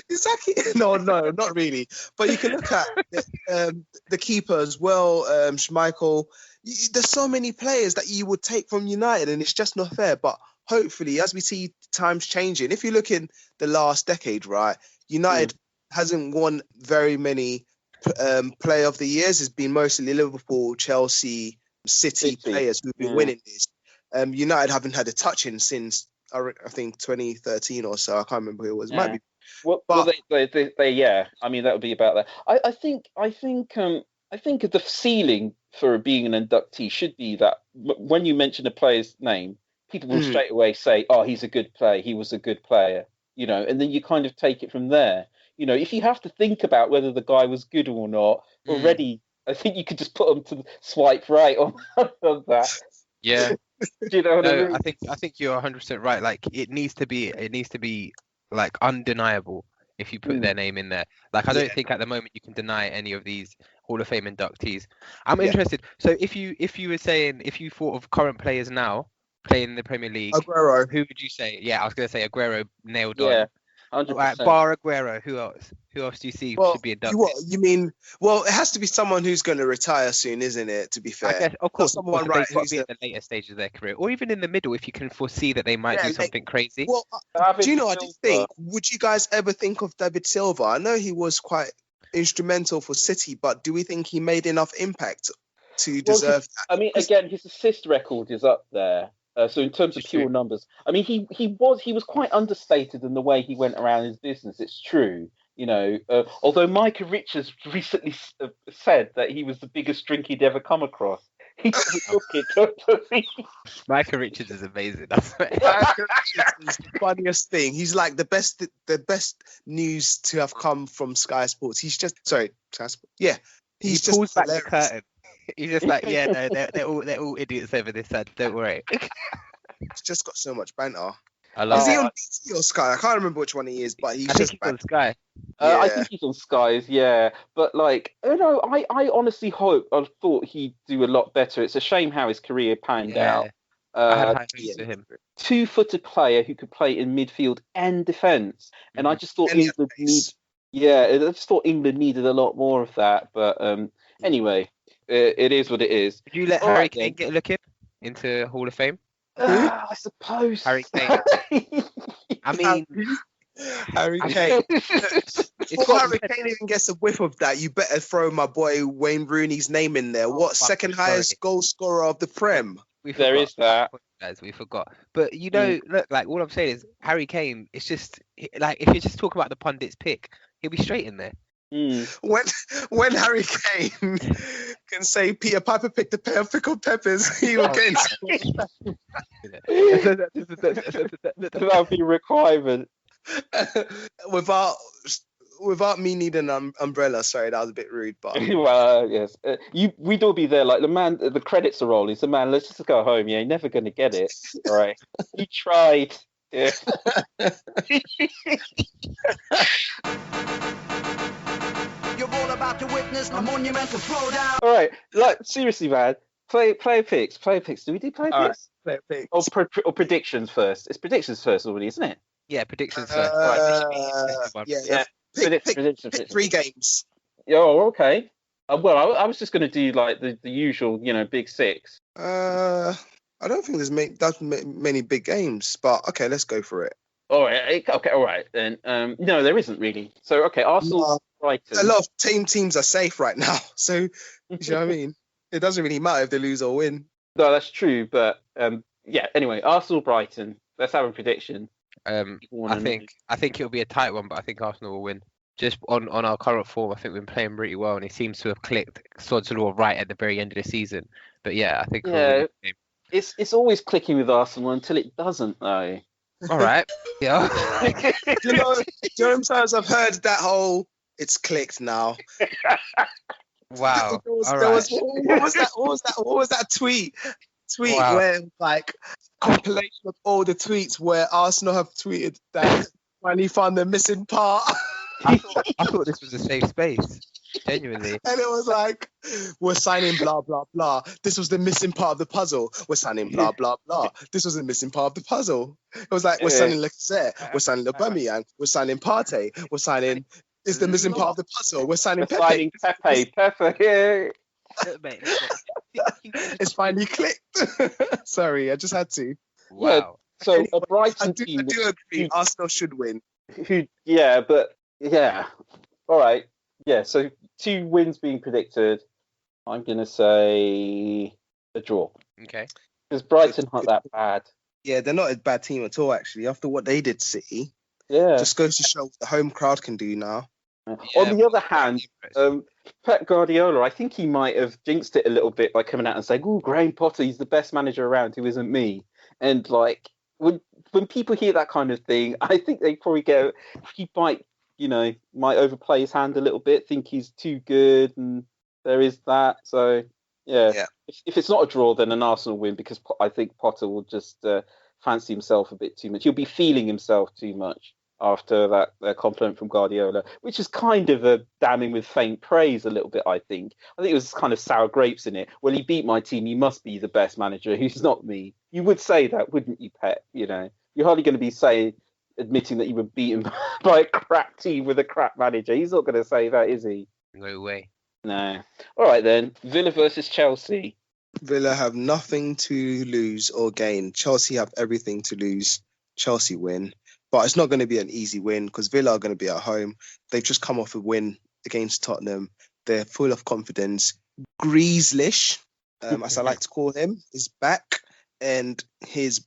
exactly. No, not really. But you can look at the keeper as well, Schmeichel. There's so many players that you would take from United, and it's just not fair. But hopefully, as we see times changing, if you look in the last decade, right, United hasn't won very many Player of the Years. It's been mostly Liverpool, Chelsea, City players who've been winning this. United haven't had a touch-in since I think 2013 or so. I can't remember who it was. Might be. Well, they I mean, that would be about that. I think I think the ceiling for being an inductee should be that when you mention a player's name, people will straight away say, "Oh, he's a good player. He was a good player," and then you kind of take it from there. If you have to think about whether the guy was good or not already, I think you could just put them to swipe right on that. Yeah. Do you know what I mean? I think you're 100% right. Like it needs to be like undeniable if you put their name in there. Like I don't think at the moment you can deny any of these Hall of Fame inductees. I'm interested. So if you were saying, if you thought of current players now playing in the Premier League, Aguero. who would you say? Yeah, I was gonna say Aguero, nailed Yeah, on. 100%. Right, bar Aguero, who else? Who else do you see should be inducted? You mean? Well, it has to be someone who's going to retire soon, isn't it? To be fair, I guess, of course, someone they've got to be at the later stages of their career, or even in the middle if you can foresee that they might do something crazy. Well, do you know? I did think. Would you guys ever think of David Silva? I know he was quite instrumental for City, but do we think he made enough impact to deserve that? I mean, again, his assist record is up there. So in terms of pure numbers, I mean, he was quite understated in the way he went around his business. It's true, although Micah Richards recently said that he was the biggest drink he'd ever come across. He took it. Micah Richards is amazing. Micah Richards is the funniest thing. He's like the best news to have come from Sky Sports. He's just Sky Sports. Yeah, he pulls back the curtain. He's just like, yeah, no, they're all idiots over this side. Don't worry. He's just got so much banter. Is he on BT or Sky? I can't remember which one he is, but he's just on Sky. I think he's on Sky, yeah. But I honestly thought he'd do a lot better. It's a shame how his career panned out. I had high hopes for him. 2-footed player who could play in midfield and defence, and I just thought England needed a lot more of that. But anyway. It is what it is. Would you let Harry Kane get a look into Hall of Fame? I suppose. Harry Kane. I mean, Harry Kane. Before Harry Kane even gets a whiff of that, you better throw my boy Wayne Rooney's name in there. Second highest goal scorer of the Prem? There is that. Guys, we forgot. But look, like all I'm saying is Harry Kane. It's just like if you just talk about the pundits' pick, he'll be straight in there. When Harry Kane can say Peter Piper picked a pair of pickled peppers, he will get that'll be a requirement. Without me needing an umbrella. Sorry, that was a bit rude, but well, yes, we'd all be there. Like the credits are rolling. So man, let's just go home. Yeah, you're never gonna get it. All right, you tried. Yeah. You're all about to witness a monumental throwdown. All right, like seriously, man. Player picks. Do we do player picks? Player picks. Or predictions first. It's predictions first already, isn't it? Yeah, predictions first. Yeah. Pick 3 games. Oh, okay. Well, I was just going to do like the usual, big 6. I don't think there's many big games, but okay, let's go for it. All right. Okay. All right. Then no, there isn't really. So okay, Arsenal, Brighton. A lot of teams are safe right now, so you know what I mean. It doesn't really matter if they lose or win. No, that's true. But yeah. Anyway, Arsenal, Brighton. Let's have a prediction. I think it'll be a tight one, but I think Arsenal will win. Just on our current form, I think we've been playing really well, and it seems to have clicked Sod's Law right at the very end of the season. But yeah, I think it's always clicking with Arsenal until it doesn't, though. All right. Yeah. Do you know sometimes I've heard that whole "it's clicked now." Wow. What was that tweet? Wow. Where like compilation of all the tweets where Arsenal have tweeted that finally found the missing part. I thought this was a safe space. Genuinely. And it was like, we're signing blah, blah, blah. This was the missing part of the puzzle. We're signing blah, blah, blah. This was the missing part of the puzzle. It was like, we're signing Lacazette. We're signing Aubameyang. We're signing Partey. We're signing... This is the missing part of the puzzle. We're signing Pepe. Pepe. It's finally clicked. Sorry, I just had to. Wow. Yeah, so a Brighton I do agree. Arsenal should win. Yeah, but yeah. All right. Yeah, so 2 wins being predicted. I'm going to say a draw. Okay. Because Brighton aren't that bad. Yeah, they're not a bad team at all, actually. After what they did to City, yeah, just goes to show what the home crowd can do now. Yeah. On the other hand, Pep Guardiola, I think he might have jinxed it a little bit by coming out and saying, "Oh, Graham Potter, he's the best manager around who isn't me." And like when people hear that kind of thing, I think they probably go, he might, might overplay his hand a little bit, think he's too good, and there is that. So yeah. If it's not a draw, then an Arsenal win, because I think Potter will just fancy himself a bit too much. He'll be feeling himself too much after that compliment from Guardiola, which is kind of a damning with faint praise a little bit, I think. I think it was kind of sour grapes in it. Well, he beat my team. He must be the best manager who's not me. You would say that, wouldn't you, Pep? You're hardly going to be admitting that you were beaten by a crap team with a crap manager. He's not going to say that, is he? No way. No. All right, then. Villa versus Chelsea. Villa have nothing to lose or gain. Chelsea have everything to lose. Chelsea win. But it's not going to be an easy win because Villa are going to be at home. They've just come off a win against Tottenham. They're full of confidence. Grealish, as I like to call him, is back and his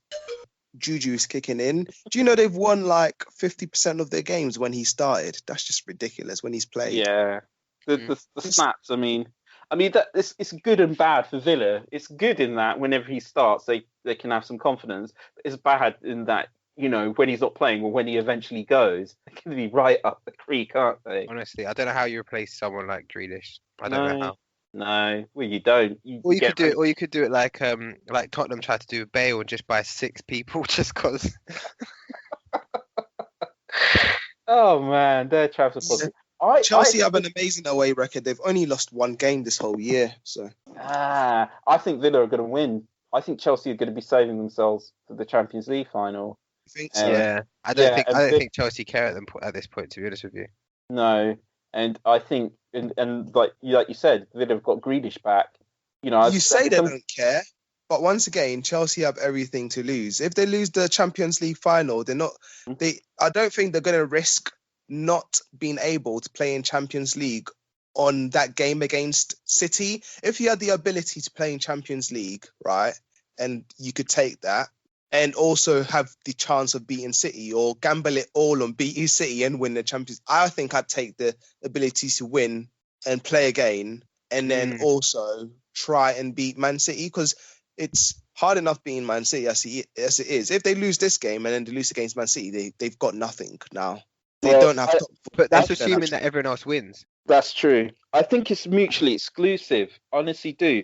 juju is kicking in. Do you know they've won like 50% of their games when he started? That's just ridiculous when he's played. Yeah. The stats, I mean that it's good and bad for Villa. It's good in that whenever he starts, they can have some confidence. It's bad in that, when he's not playing or when he eventually goes, they can be right up the creek, aren't they? Honestly, I don't know how you replace someone like Grealish. I don't know how. No, well, you don't. You could do it like Tottenham tried to do with Bale and just buy 6 people just because. Oh man, they're Travis positive. Chelsea have an amazing away record. They've only lost 1 game this whole year. So I think Villa are going to win. I think Chelsea are going to be saving themselves for the Champions League final. I think so. Yeah, I don't think Chelsea care at this point. To be honest with you, no, and I think and like you said, Villa have got Grealish back. You say they don't care, but once again, Chelsea have everything to lose. If they lose the Champions League final, they're not. I don't think they're going to risk not being able to play in Champions League on that game against City. If you had the ability to play in Champions League, right, and you could take that and also have the chance of beating City or gamble it all on beating City and win the Champions, I think I'd take the ability to win and play again and then also try and beat Man City, because it's hard enough being Man City as it is. If they lose this game and then they lose against Man City, they've got nothing now. They don't have to. But that's assuming that everyone else wins. That's true. I think it's mutually exclusive. Honestly, do.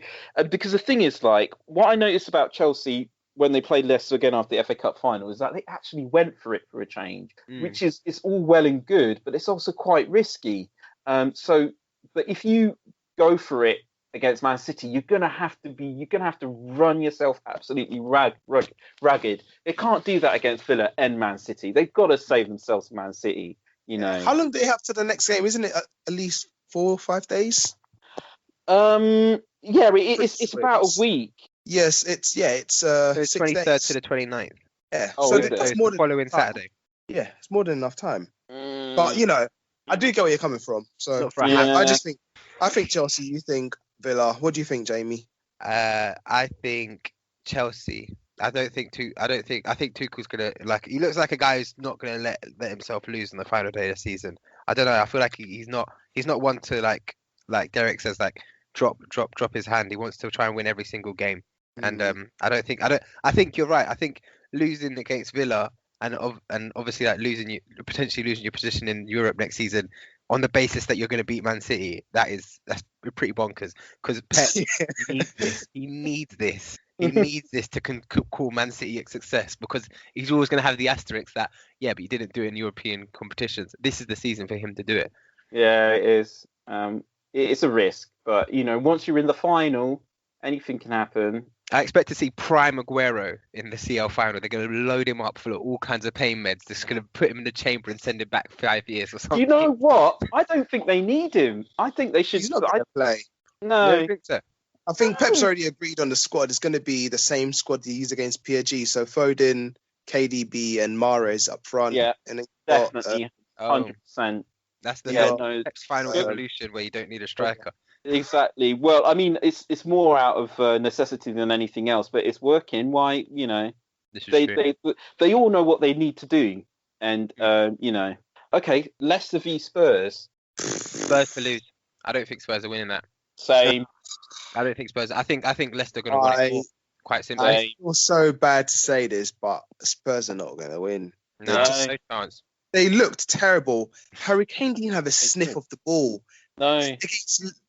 Because the thing is, like, what I noticed about Chelsea when they played Leicester again after the FA Cup final is that they actually went for it for a change, which is all well and good, but it's also quite risky. But if you go for it against Man City, you're gonna have to run yourself absolutely ragged. They can't do that against Villa and Man City. They've got to save themselves from Man City. How long do they have to the next game? Isn't it at least 4 or 5 days? Yeah, it's about a week. Yes, it's so 23rd to the 29th. Yeah, that's more than following Saturday. Yeah, it's more than enough time. But I do get where you're coming from. So I think Chelsea. You think Villa? What do you think, Jamie? I think Chelsea. I think Tuchel's gonna he looks like a guy who's not gonna let himself lose on the final day of the season. I don't know. I feel like he's not one to like Derek says, like drop his hand. He wants to try and win every single game. And I think you're right. I think losing against Villa and obviously potentially losing your position in Europe next season on the basis that you're going to beat Man City, that's pretty bonkers. Because Pep needs this. He needs this. He needs this to call Man City a success, because he's always going to have the asterisk that, but you didn't do it in European competitions. This is the season for him to do it. Yeah, it is. It's a risk, but once you're in the final, anything can happen. I expect to see prime Aguero in the CL final. They're going to load him up full of all kinds of pain meds. They're just going to put him in the chamber and send him back 5 years or something. You know what? I don't think they need him. I think they should. He's not going to play. No. You don't think so? I think Pep's already agreed on the squad. It's going to be the same squad he used against PSG. So Foden, KDB, and Mahrez up front. Yeah, and definitely, 100%. That's the next final evolution where you don't need a striker. Exactly. Well, I mean, it's more out of necessity than anything else, but it's working. Why, they all know what they need to do, and okay, Leicester v Spurs. Spurs to lose. I don't think Spurs are winning that. Same. I don't think Spurs. I think Leicester are going to win it quite simply. I feel so bad to say this, but Spurs are not going to win. No chance. They looked terrible. Harry Kane didn't have a sniff of the ball. No.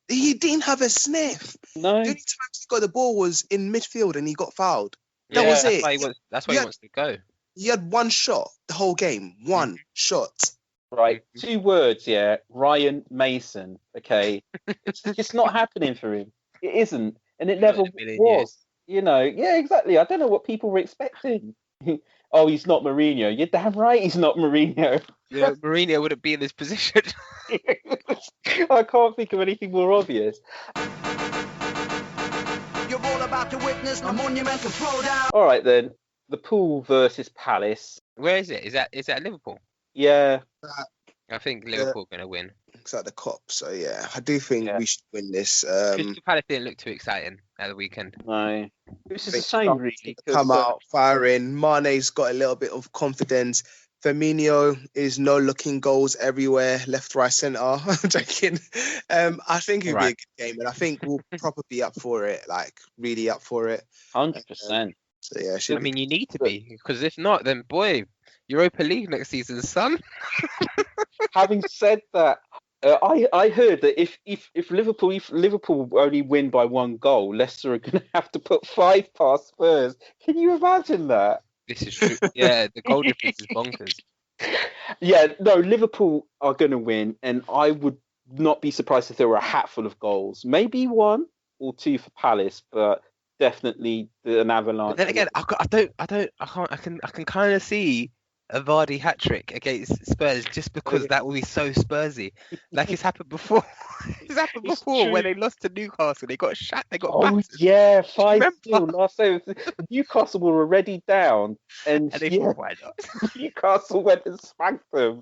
He didn't have a sniff. No. The only time he got the ball was in midfield and he got fouled. That was it. That's why he wants to go. He had one shot the whole game. One shot. Right. 2 words, yeah. Ryan Mason. Okay. It's just not happening for him. It isn't. And it never was. Years. You know, yeah, exactly. I don't know what people were expecting. Oh, he's not Mourinho. You're damn right he's not Mourinho. Yeah, Mourinho wouldn't be in this position. I can't think of anything more obvious. You're all about to witness a monumental throwdown. All right, then. The Pool versus Palace. Where is it? Is that Liverpool? Yeah. I think Liverpool are going to win. It's at the Cop, so yeah, I do think we should win this. Crystal Palace didn't look too exciting at the weekend. No. Which is a shame, really. Come out firing. Mane's got a little bit of confidence. Firmino is looking goals everywhere, left, right, centre. I'm joking. I think it'll be a good game, and I think we'll probably be up for it, like really up for it. 100%. So yeah, I mean, you need to be, because if not, then boy, Europa League next season, son. Having said that, I heard that if Liverpool only win by 1 goal, Leicester are going to have to put 5 past Spurs. Can you imagine that? This is true. Yeah, the goal difference is bonkers. Yeah, no, Liverpool are going to win, and I would not be surprised if there were a hatful of goals. Maybe 1 or 2 for Palace, but definitely an avalanche. But then again, I can kind of see a Vardy hat trick against Spurs just because that will be so Spursy. Like it's happened before. It's happened before when they lost to Newcastle. They got shot. They got battered. Yeah, 5-2 last time. Newcastle were already down, and they thought, why not? Newcastle went and spanked them.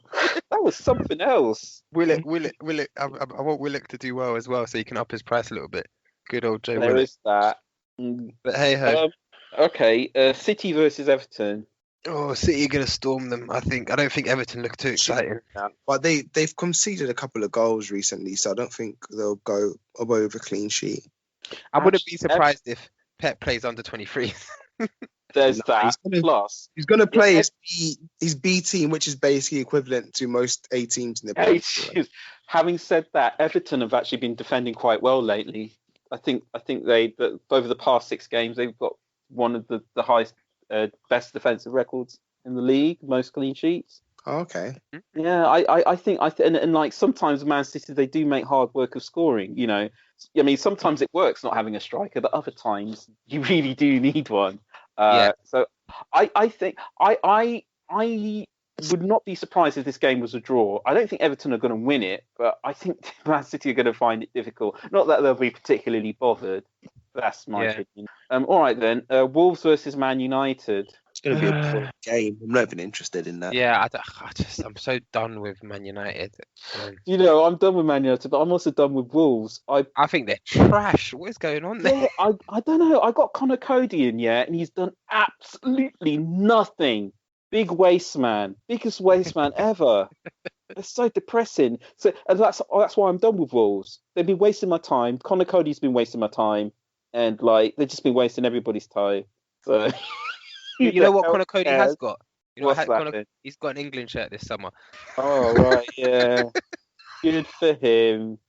That was something else. Willock. I want Willock to do well as well, so he can up his price a little bit. Good old Joe Willock. There is that. But hey ho. Okay, City versus Everton. Oh, City are going to storm them, I think. I don't think Everton look too exciting. But they've conceded a couple of goals recently, so I don't think they'll go away with a clean sheet. I wouldn't be surprised if Pep plays under 23. There's that. Plus, he's going to play his B team, which is basically equivalent to most A teams in the Premier League. Having said that, Everton have actually been defending quite well lately. I think they over the past 6 games they've got one of the highest, best defensive records in the league, most clean sheets. Oh, okay. Yeah, I think and like sometimes Man City they do make hard work of scoring. You know, I mean sometimes it works not having a striker, but other times you really do need one. So I think I would not be surprised if this game was a draw. I don't think Everton are going to win it, but I think Man City are going to find it difficult. Not that they'll be particularly bothered. That's my opinion. All right then, Wolves versus Man United. It's going to be a boring game. I'm not even interested in that. Yeah, I'm so done with Man United. You know, I'm done with Man United, but I'm also done with Wolves. I think they're trash. What is going on there? Yeah, I don't know. I got Connor Cody in, and he's done absolutely nothing. Big waste man, biggest waste man ever. It's so depressing. So and that's why I'm done with Wolves. They've been wasting my time. Connor Cody's been wasting my time, and like they've just been wasting everybody's time. So you know what Connor Cody has got? You know what he's got an England shirt this summer. Oh right, yeah. Good for him.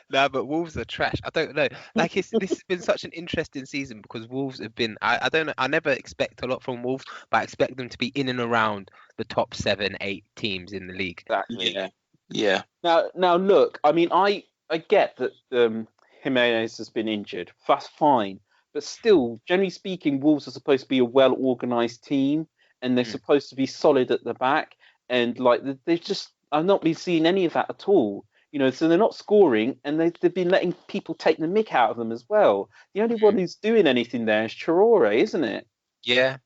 No, but Wolves are trash. I don't know. Like this has been such an interesting season because Wolves have been. I don't know. I never expect a lot from Wolves, but I expect them to be in and around the top 7, 8 teams in the league. Exactly. Yeah. Now look. I mean, I get that Jimenez has been injured. That's fine, but still, generally speaking, Wolves are supposed to be a well-organised team, and they're supposed to be solid at the back. And like they've just, I've not been seeing any of that at all. You know, so they're not scoring, and they've been letting people take the mick out of them as well. The only one who's doing anything there is Traore, isn't it? Yeah,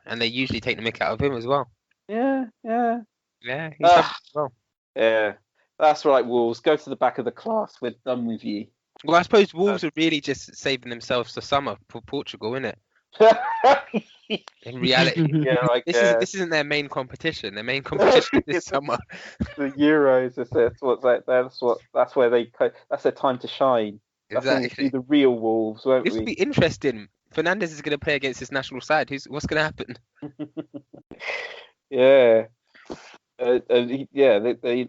and they usually take the mick out of him as well. Yeah. He's done as well. Yeah, that's right, Wolves. Go to the back of the class. We're done with you. Well, I suppose Wolves are really just saving themselves for summer for Portugal, isn't it? In reality, Yeah, I this guess. this isn't their main competition. Their main competition is this summer. The Euros. That's where that's their time to shine. That's when we'll see Exactly. the real Wolves, won't This will we? be interesting. Fernandez is going to play against his national side. What's going to happen? Yeah. Yeah,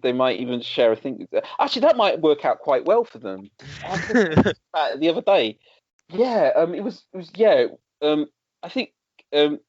they might even share a thing. Actually, that might work out quite well for them. I was just thinking about it the other day. Yeah, I think it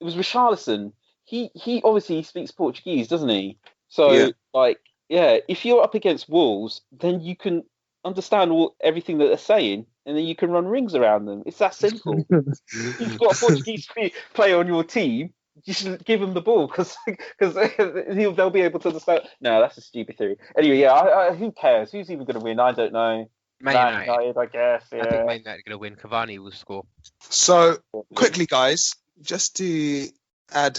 was Richarlison. He obviously speaks Portuguese, doesn't he? Yeah. So like, yeah, if you're up against Wolves, then you can understand everything that they're saying, and then you can run rings around them. It's that simple. You've got a Portuguese player on your team. You should give him the ball because they'll be able to understand. No, that's a stupid theory. Anyway, yeah, who cares? Who's even going to win? I don't know. Man Man United. United, I guess. I think Yeah. Man United are going to win. Cavani will score. So quickly, guys, just to add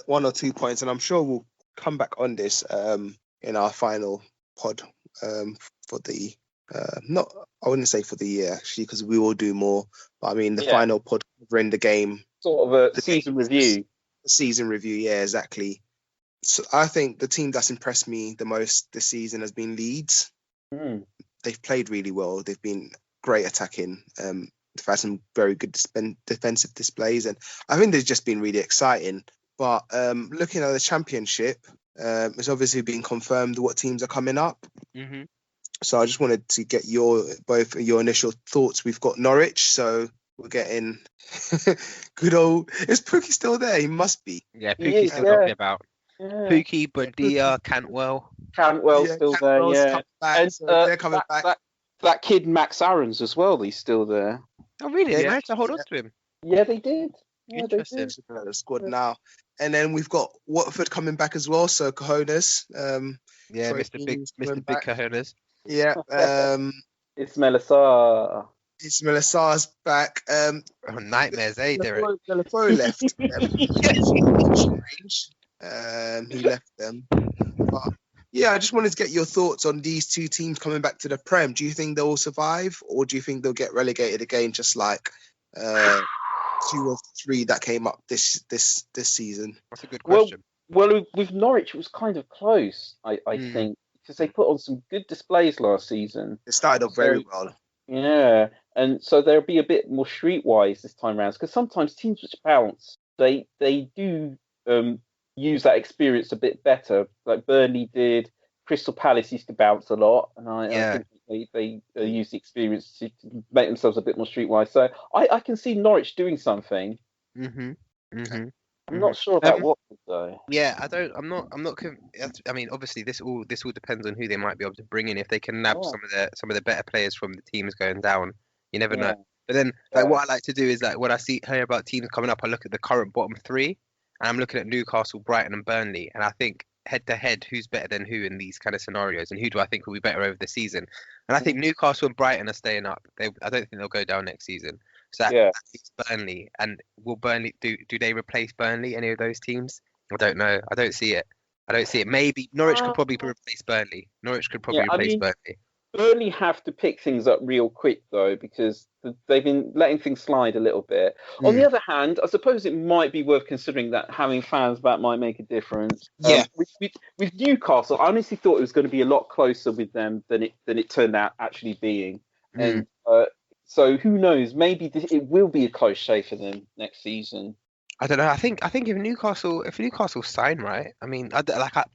1 or 2 points, and I'm sure we'll come back on this in our final pod for the not I wouldn't say for the year actually, because we will do more. But I mean the final pod covering the game, sort of a season review. Season review, yeah, exactly. So I think the team that's impressed me the most this season has been Leeds. They've played really well. They've been great attacking. They've had some very good defensive displays, and I think they've just been really exciting. But looking at the Championship, it's obviously been confirmed what teams are coming up. Mm-hmm. So I just wanted to get both your initial thoughts. We've got Norwich, so we're getting good old. Is Pookie still there? He must be. Yeah, Pookie's still knocking about. Yeah. Pookie, Buendia, Cantwell. Cantwell's still there, yeah. And they're coming back. That kid Max Aarons as well. He's still there. Oh, really? They managed to hold on to him. Yeah, they did. Yeah, Interesting. they did. The squad now, and then we've got Watford coming back as well. So Cojones. Yeah, Mr. Big Cojones. Yeah. Ismaila Sarr. Ismaila Sarr's back. Nightmares, eh, Derek? Deulofeu left. He left them. But, yeah, I just wanted to get your thoughts on these two teams coming back to the Prem. Do you think they'll survive, or do you think they'll get relegated again, just like 2 or 3 that came up this season? That's a good question. Well, with Norwich, it was kind of close, I think, because they put on some good displays last season. It started off very well. Yeah, and so they'll be a bit more streetwise this time around, because sometimes teams which bounce, they do use that experience a bit better, like Burnley did. Crystal Palace used to bounce a lot, and I think they use the experience to make themselves a bit more streetwise. So I can see Norwich doing something. I'm not sure about Watford though. Yeah, I'm not. I mean, obviously, this all depends on who they might be able to bring in. If they can nab some of the better players from the teams going down, you never know. But then, what I like to do is when I hear about teams coming up, I look at the current bottom 3, and I'm looking at Newcastle, Brighton, and Burnley, and I think head to head, who's better than who in these kind of scenarios, and who do I think will be better over the season? And I think Newcastle and Brighton are staying up. I don't think they'll go down next season. So that leaves Burnley. And will Burnley do they replace Burnley? Any of those teams? I don't know. I don't see it. Maybe Norwich could probably replace Burnley. Burnley. Burnley have to pick things up real quick though, because they've been letting things slide a little bit. On the other hand, I suppose it might be worth considering that having fans back might make a difference. With Newcastle, I honestly thought it was going to be a lot closer with them than it turned out actually being. And so who knows? Maybe it will be a close shave for them next season. I don't know. I think if Newcastle sign right, I mean, but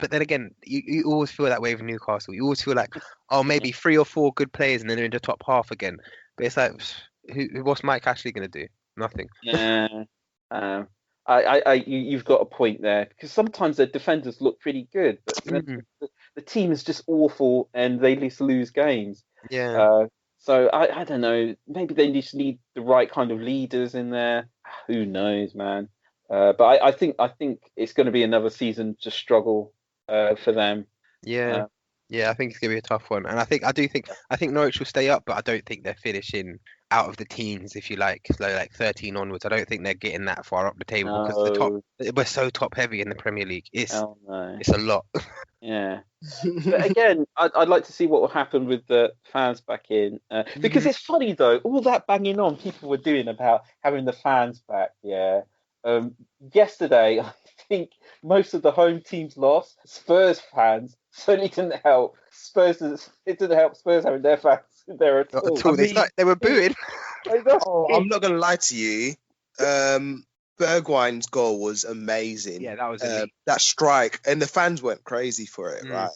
then again, you always feel that way with Newcastle. You always feel like, oh, maybe 3 or 4 good players, and then they're in the top half again. But it's like, what's Mike Ashley going to do? Nothing. Yeah. You've got a point there, because sometimes their defenders look pretty good, but the team is just awful, and they just lose games. Yeah. So I don't know. Maybe they just need the right kind of leaders in there. Who knows, man? But I think it's going to be another season to struggle for them. Yeah. I think it's going to be a tough one. And I think Norwich will stay up, but I don't think they're finishing out of the teens, if you like, so like 13 onwards. I don't think they're getting that far up the table because we're so top heavy in the Premier League. It's a lot. Yeah. But again, I'd like to see what will happen with the fans back in. Because it's funny, though, all that banging on people were doing about having the fans back, yeah. Yesterday, I think most of the home teams lost. Spurs fans certainly didn't help. It didn't help Spurs having their fans there at Not all. at all. They were booing. Oh, I'm not gonna lie to you. Bergwijn's goal was amazing. Yeah, that was that strike, and the fans went crazy for it, right?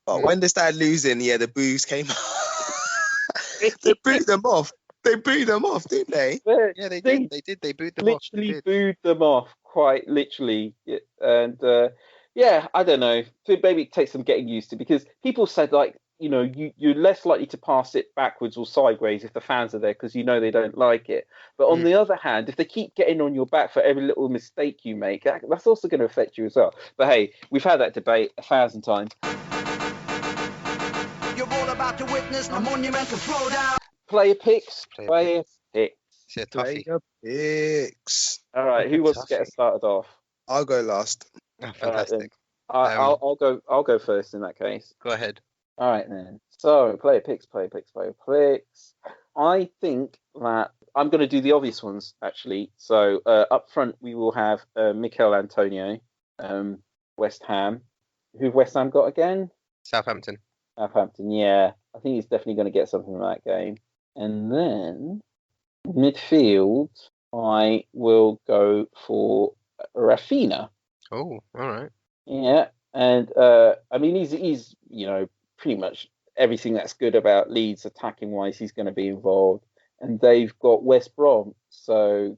But when they started losing, the boos came. They booed them off. They booed them off, didn't they? Yeah, they did. They did. They booed them off. Literally booed them off, quite literally. And I don't know. Maybe it takes some getting used to, because people said, like, you're less likely to pass it backwards or sideways if the fans are there, because they don't like it. But on the other hand, if they keep getting on your back for every little mistake you make, that's also going to affect you as well. But hey, we've had that debate 1,000 times. You're all about to witness a monumental throwdown. Player picks. It's a toughie. Player picks. All right, who wants to get us started off? I'll go last. Oh, fantastic. I'll go first in that case. Go ahead. All right then. So player picks. I think that I'm going to do the obvious ones, actually. So up front we will have Mikel Antonio, West Ham. Who've West Ham got again? Southampton, yeah. I think he's definitely going to get something from that game. And then midfield, I will go for Rafinha. Oh, all right. Yeah, and he's pretty much everything that's good about Leeds attacking wise. He's going to be involved, and they've got West Brom, so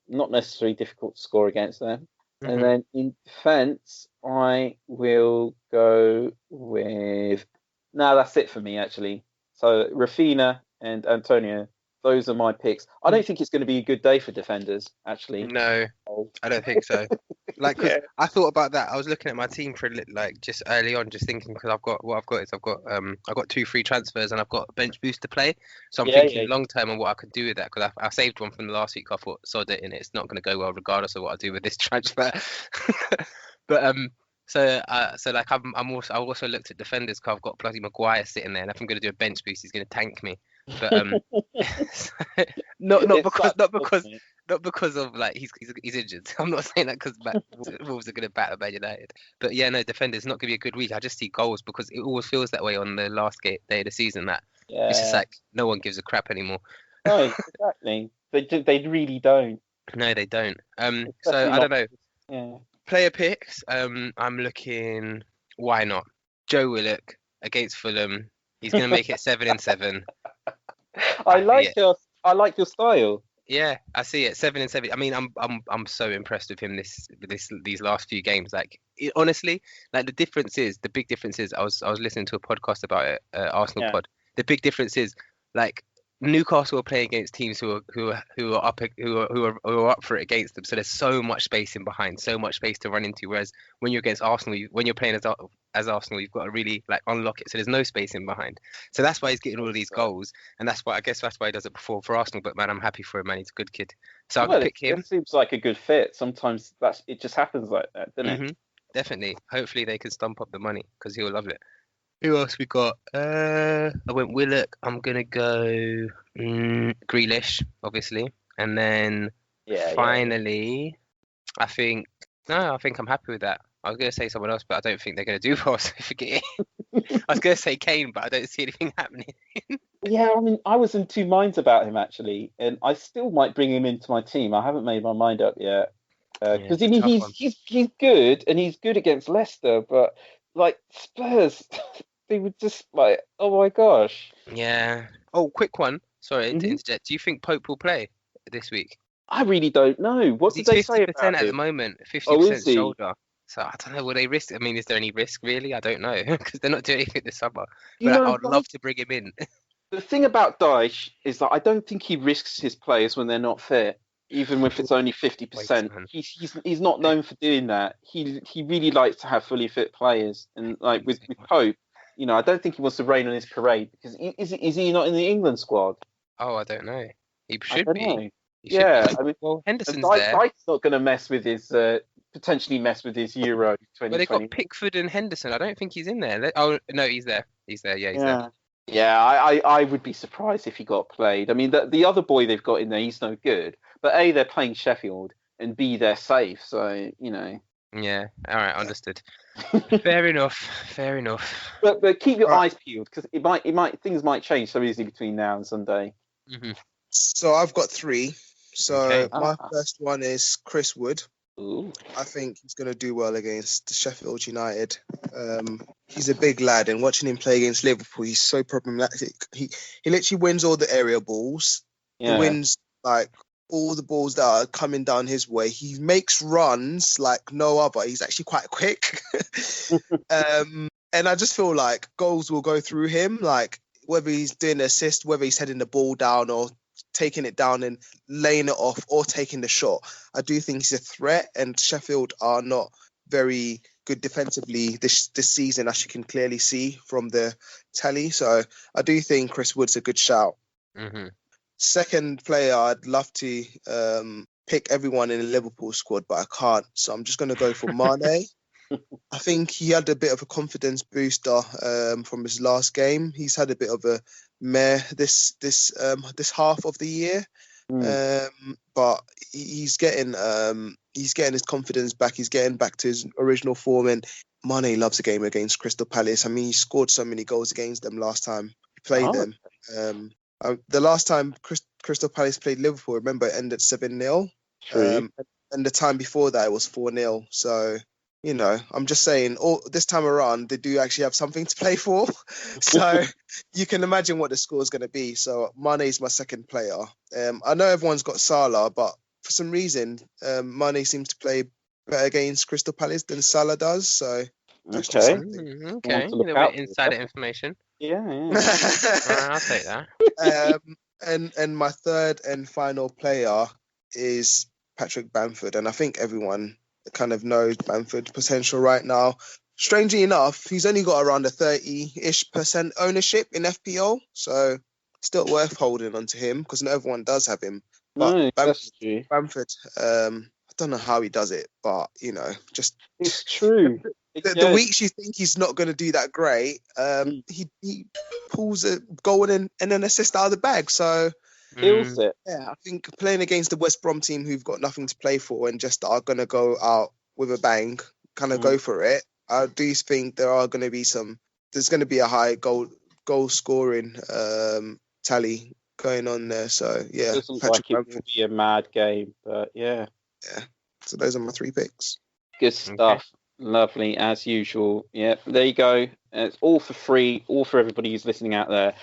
not necessarily difficult to score against them. Mm-hmm. And then in defence, I will go with. No, that's it for me actually. So Rafinha and Antonio. Those are my picks. I don't think it's going to be a good day for defenders, actually. No, I don't think so. I thought about that. I was looking at my team for just early on, just thinking, because I've got 2 free transfers and I've got a bench boost to play. So I'm thinking long term on what I could do with that, because I saved one from the last week. I thought, sod it, and it's not going to go well regardless of what I do with this transfer. But I also looked at defenders, because I've got bloody Maguire sitting there, and if I'm going to do a bench boost, he's going to tank me. But not because of he's injured. I'm not saying that because Wolves are going to batter Man United. But defenders not going to be a good week. I just see goals, because it always feels that way on the last day of the season. That it's just like no one gives a crap anymore. No, exactly. They really don't. No, they don't. So I don't know. Yeah. Player picks. I'm looking. Why not? Joe Willock against Fulham. He's going to make it 7-7. I like your style. Yeah, I see it. 7-7. I mean, I'm so impressed with him these last few games. Honestly, the big difference is I was listening to a podcast about it, Arsenal pod. The big difference is Newcastle are playing against teams who are up for it against them. So there's so much space in behind, so much space to run into. Whereas when you're against Arsenal, when you're playing as Arsenal, you've got to really unlock it. So there's no space in behind. So that's why he's getting all of these goals, and that's why he does it before for Arsenal. But man, I'm happy for him, man. He's a good kid. So I can pick him. It seems like a good fit. Sometimes it just happens like that, doesn't it? Definitely. Hopefully they can stump up the money, because he'll love it. Who else we got? I went Willock. I'm going to go Grealish, obviously. And then finally, I think I'm happy with that. I was going to say someone else, but I don't think they're going to do well, so forget it. I was going to say Kane, but I don't see anything happening. Yeah, I mean, I was in 2 minds about him, actually. And I still might bring him into my team. I haven't made my mind up yet. Because he's good, and he's good against Leicester, but Spurs, they were just oh my gosh. Yeah. Oh, quick one. Sorry to interject. Do you think Pope will play this week? I really don't know. What did they say about 50% at the moment, 50% shoulder. So I don't know. Will they risk? I mean, is there any risk really? I don't know, because they're not doing anything this summer. But I'd love to bring him in. The thing about Dyche is that I don't think he risks his players when they're not fit. Even if it's only 50%, he's not known for doing that. He really likes to have fully fit players, and with Pope, I don't think he wants to rain on his parade, because is he not in the England squad? Oh, I don't know. He should be. I mean, well, Henderson's Dyche's not going to mess with his potentially mess with his Euro 2020. But they've got Pickford and Henderson. I don't think he's in there. Oh no, he's there. He's there. Yeah, he's there. Yeah, I would be surprised if he got played. I mean, the other boy they've got in there, he's no good. But A, they're playing Sheffield, and B, they're safe. So, you know. Yeah, all right, understood. Fair enough. But keep your eyes peeled, because things might change so easily between now and Sunday. Mm-hmm. So I've got 3. So my first one is Chris Wood. Ooh. I think he's going to do well against Sheffield United. He's a big lad, and watching him play against Liverpool, he's so problematic. He literally wins all the area balls. Yeah. He wins like all the balls that are coming down his way. He makes runs like no other. He's actually quite quick. And I just feel like goals will go through him, like whether he's doing an assist, whether he's heading the ball down or taking it down and laying it off or taking the shot. I do think he's a threat, and Sheffield are not very good defensively this season, as you can clearly see from the tally. So I do think Chris Wood's a good shout. Mm-hmm. Second player, I'd love to pick everyone in the Liverpool squad, but I can't. So I'm just going to go for Mane. I think he had a bit of a confidence booster from his last game. He's had a bit of a meh this half of the year, but he's getting his confidence back. He's getting back to his original form, and Mane loves a game against Crystal Palace. I mean, he scored so many goals against them last time he played them. The last time Crystal Palace played Liverpool, remember, it ended 7-0. And the time before that, it was 4-0. So, you know, I'm just saying, this time around, they do actually have something to play for. So you can imagine what the score is going to be. So Mane is my second player. I know everyone's got Salah, but for some reason, Mane seems to play better against Crystal Palace than Salah does. So that's just something. Okay, a little bit insider information. Yeah. I'll take that. And my third and final player is Patrick Bamford, and I think everyone kind of knows Bamford's potential right now. Strangely enough, he's only got around a 30-ish% ownership in FPL, so still worth holding onto him because not everyone does have him. But Bamford, I don't know how he does it, but you know, just it's true. The weeks you think he's not going to do that great, he pulls a goal and an assist out of the bag. So kills it. Yeah, I think playing against the West Brom team who've got nothing to play for and just are going to go out with a bang, kind of go for it. I do think there's going to be a high goal scoring tally going on there. So yeah, it doesn't like it will be a mad game, but yeah. So those are my 3 picks. Good stuff. Okay. Lovely as usual. Yeah, there you go. It's all for free, all for everybody who's listening out there.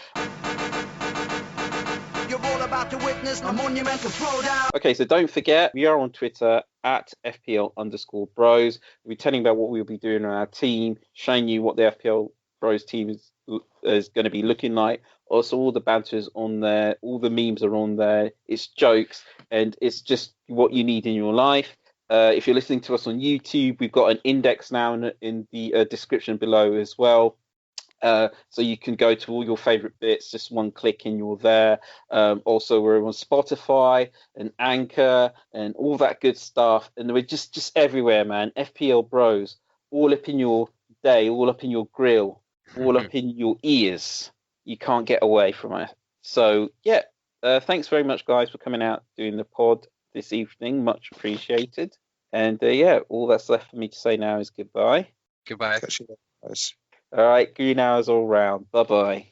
You're all about to witness a monumental throwdown. Okay, so don't forget, we are on Twitter at FPL_Bros. We're telling about what we'll be doing on our team, showing you what the FPL Bros team is going to be looking like. Also, all the banters on there, all the memes are on there. It's jokes, and it's just what you need in your life. If you're listening to us on YouTube, we've got an index now in the description below as well. So you can go to all your favorite bits, just one click and you're there. Also, we're on Spotify and Anchor and all that good stuff. And we're just everywhere, man. FPL Bros, all up in your day, all up in your grill, all up in your ears. You can't get away from it. So, yeah, thanks very much, guys, for coming out doing the pod this evening. Much appreciated. And all that's left for me to say now is goodbye. Goodbye. Catch you guys. All right, green hours all round. Bye-bye.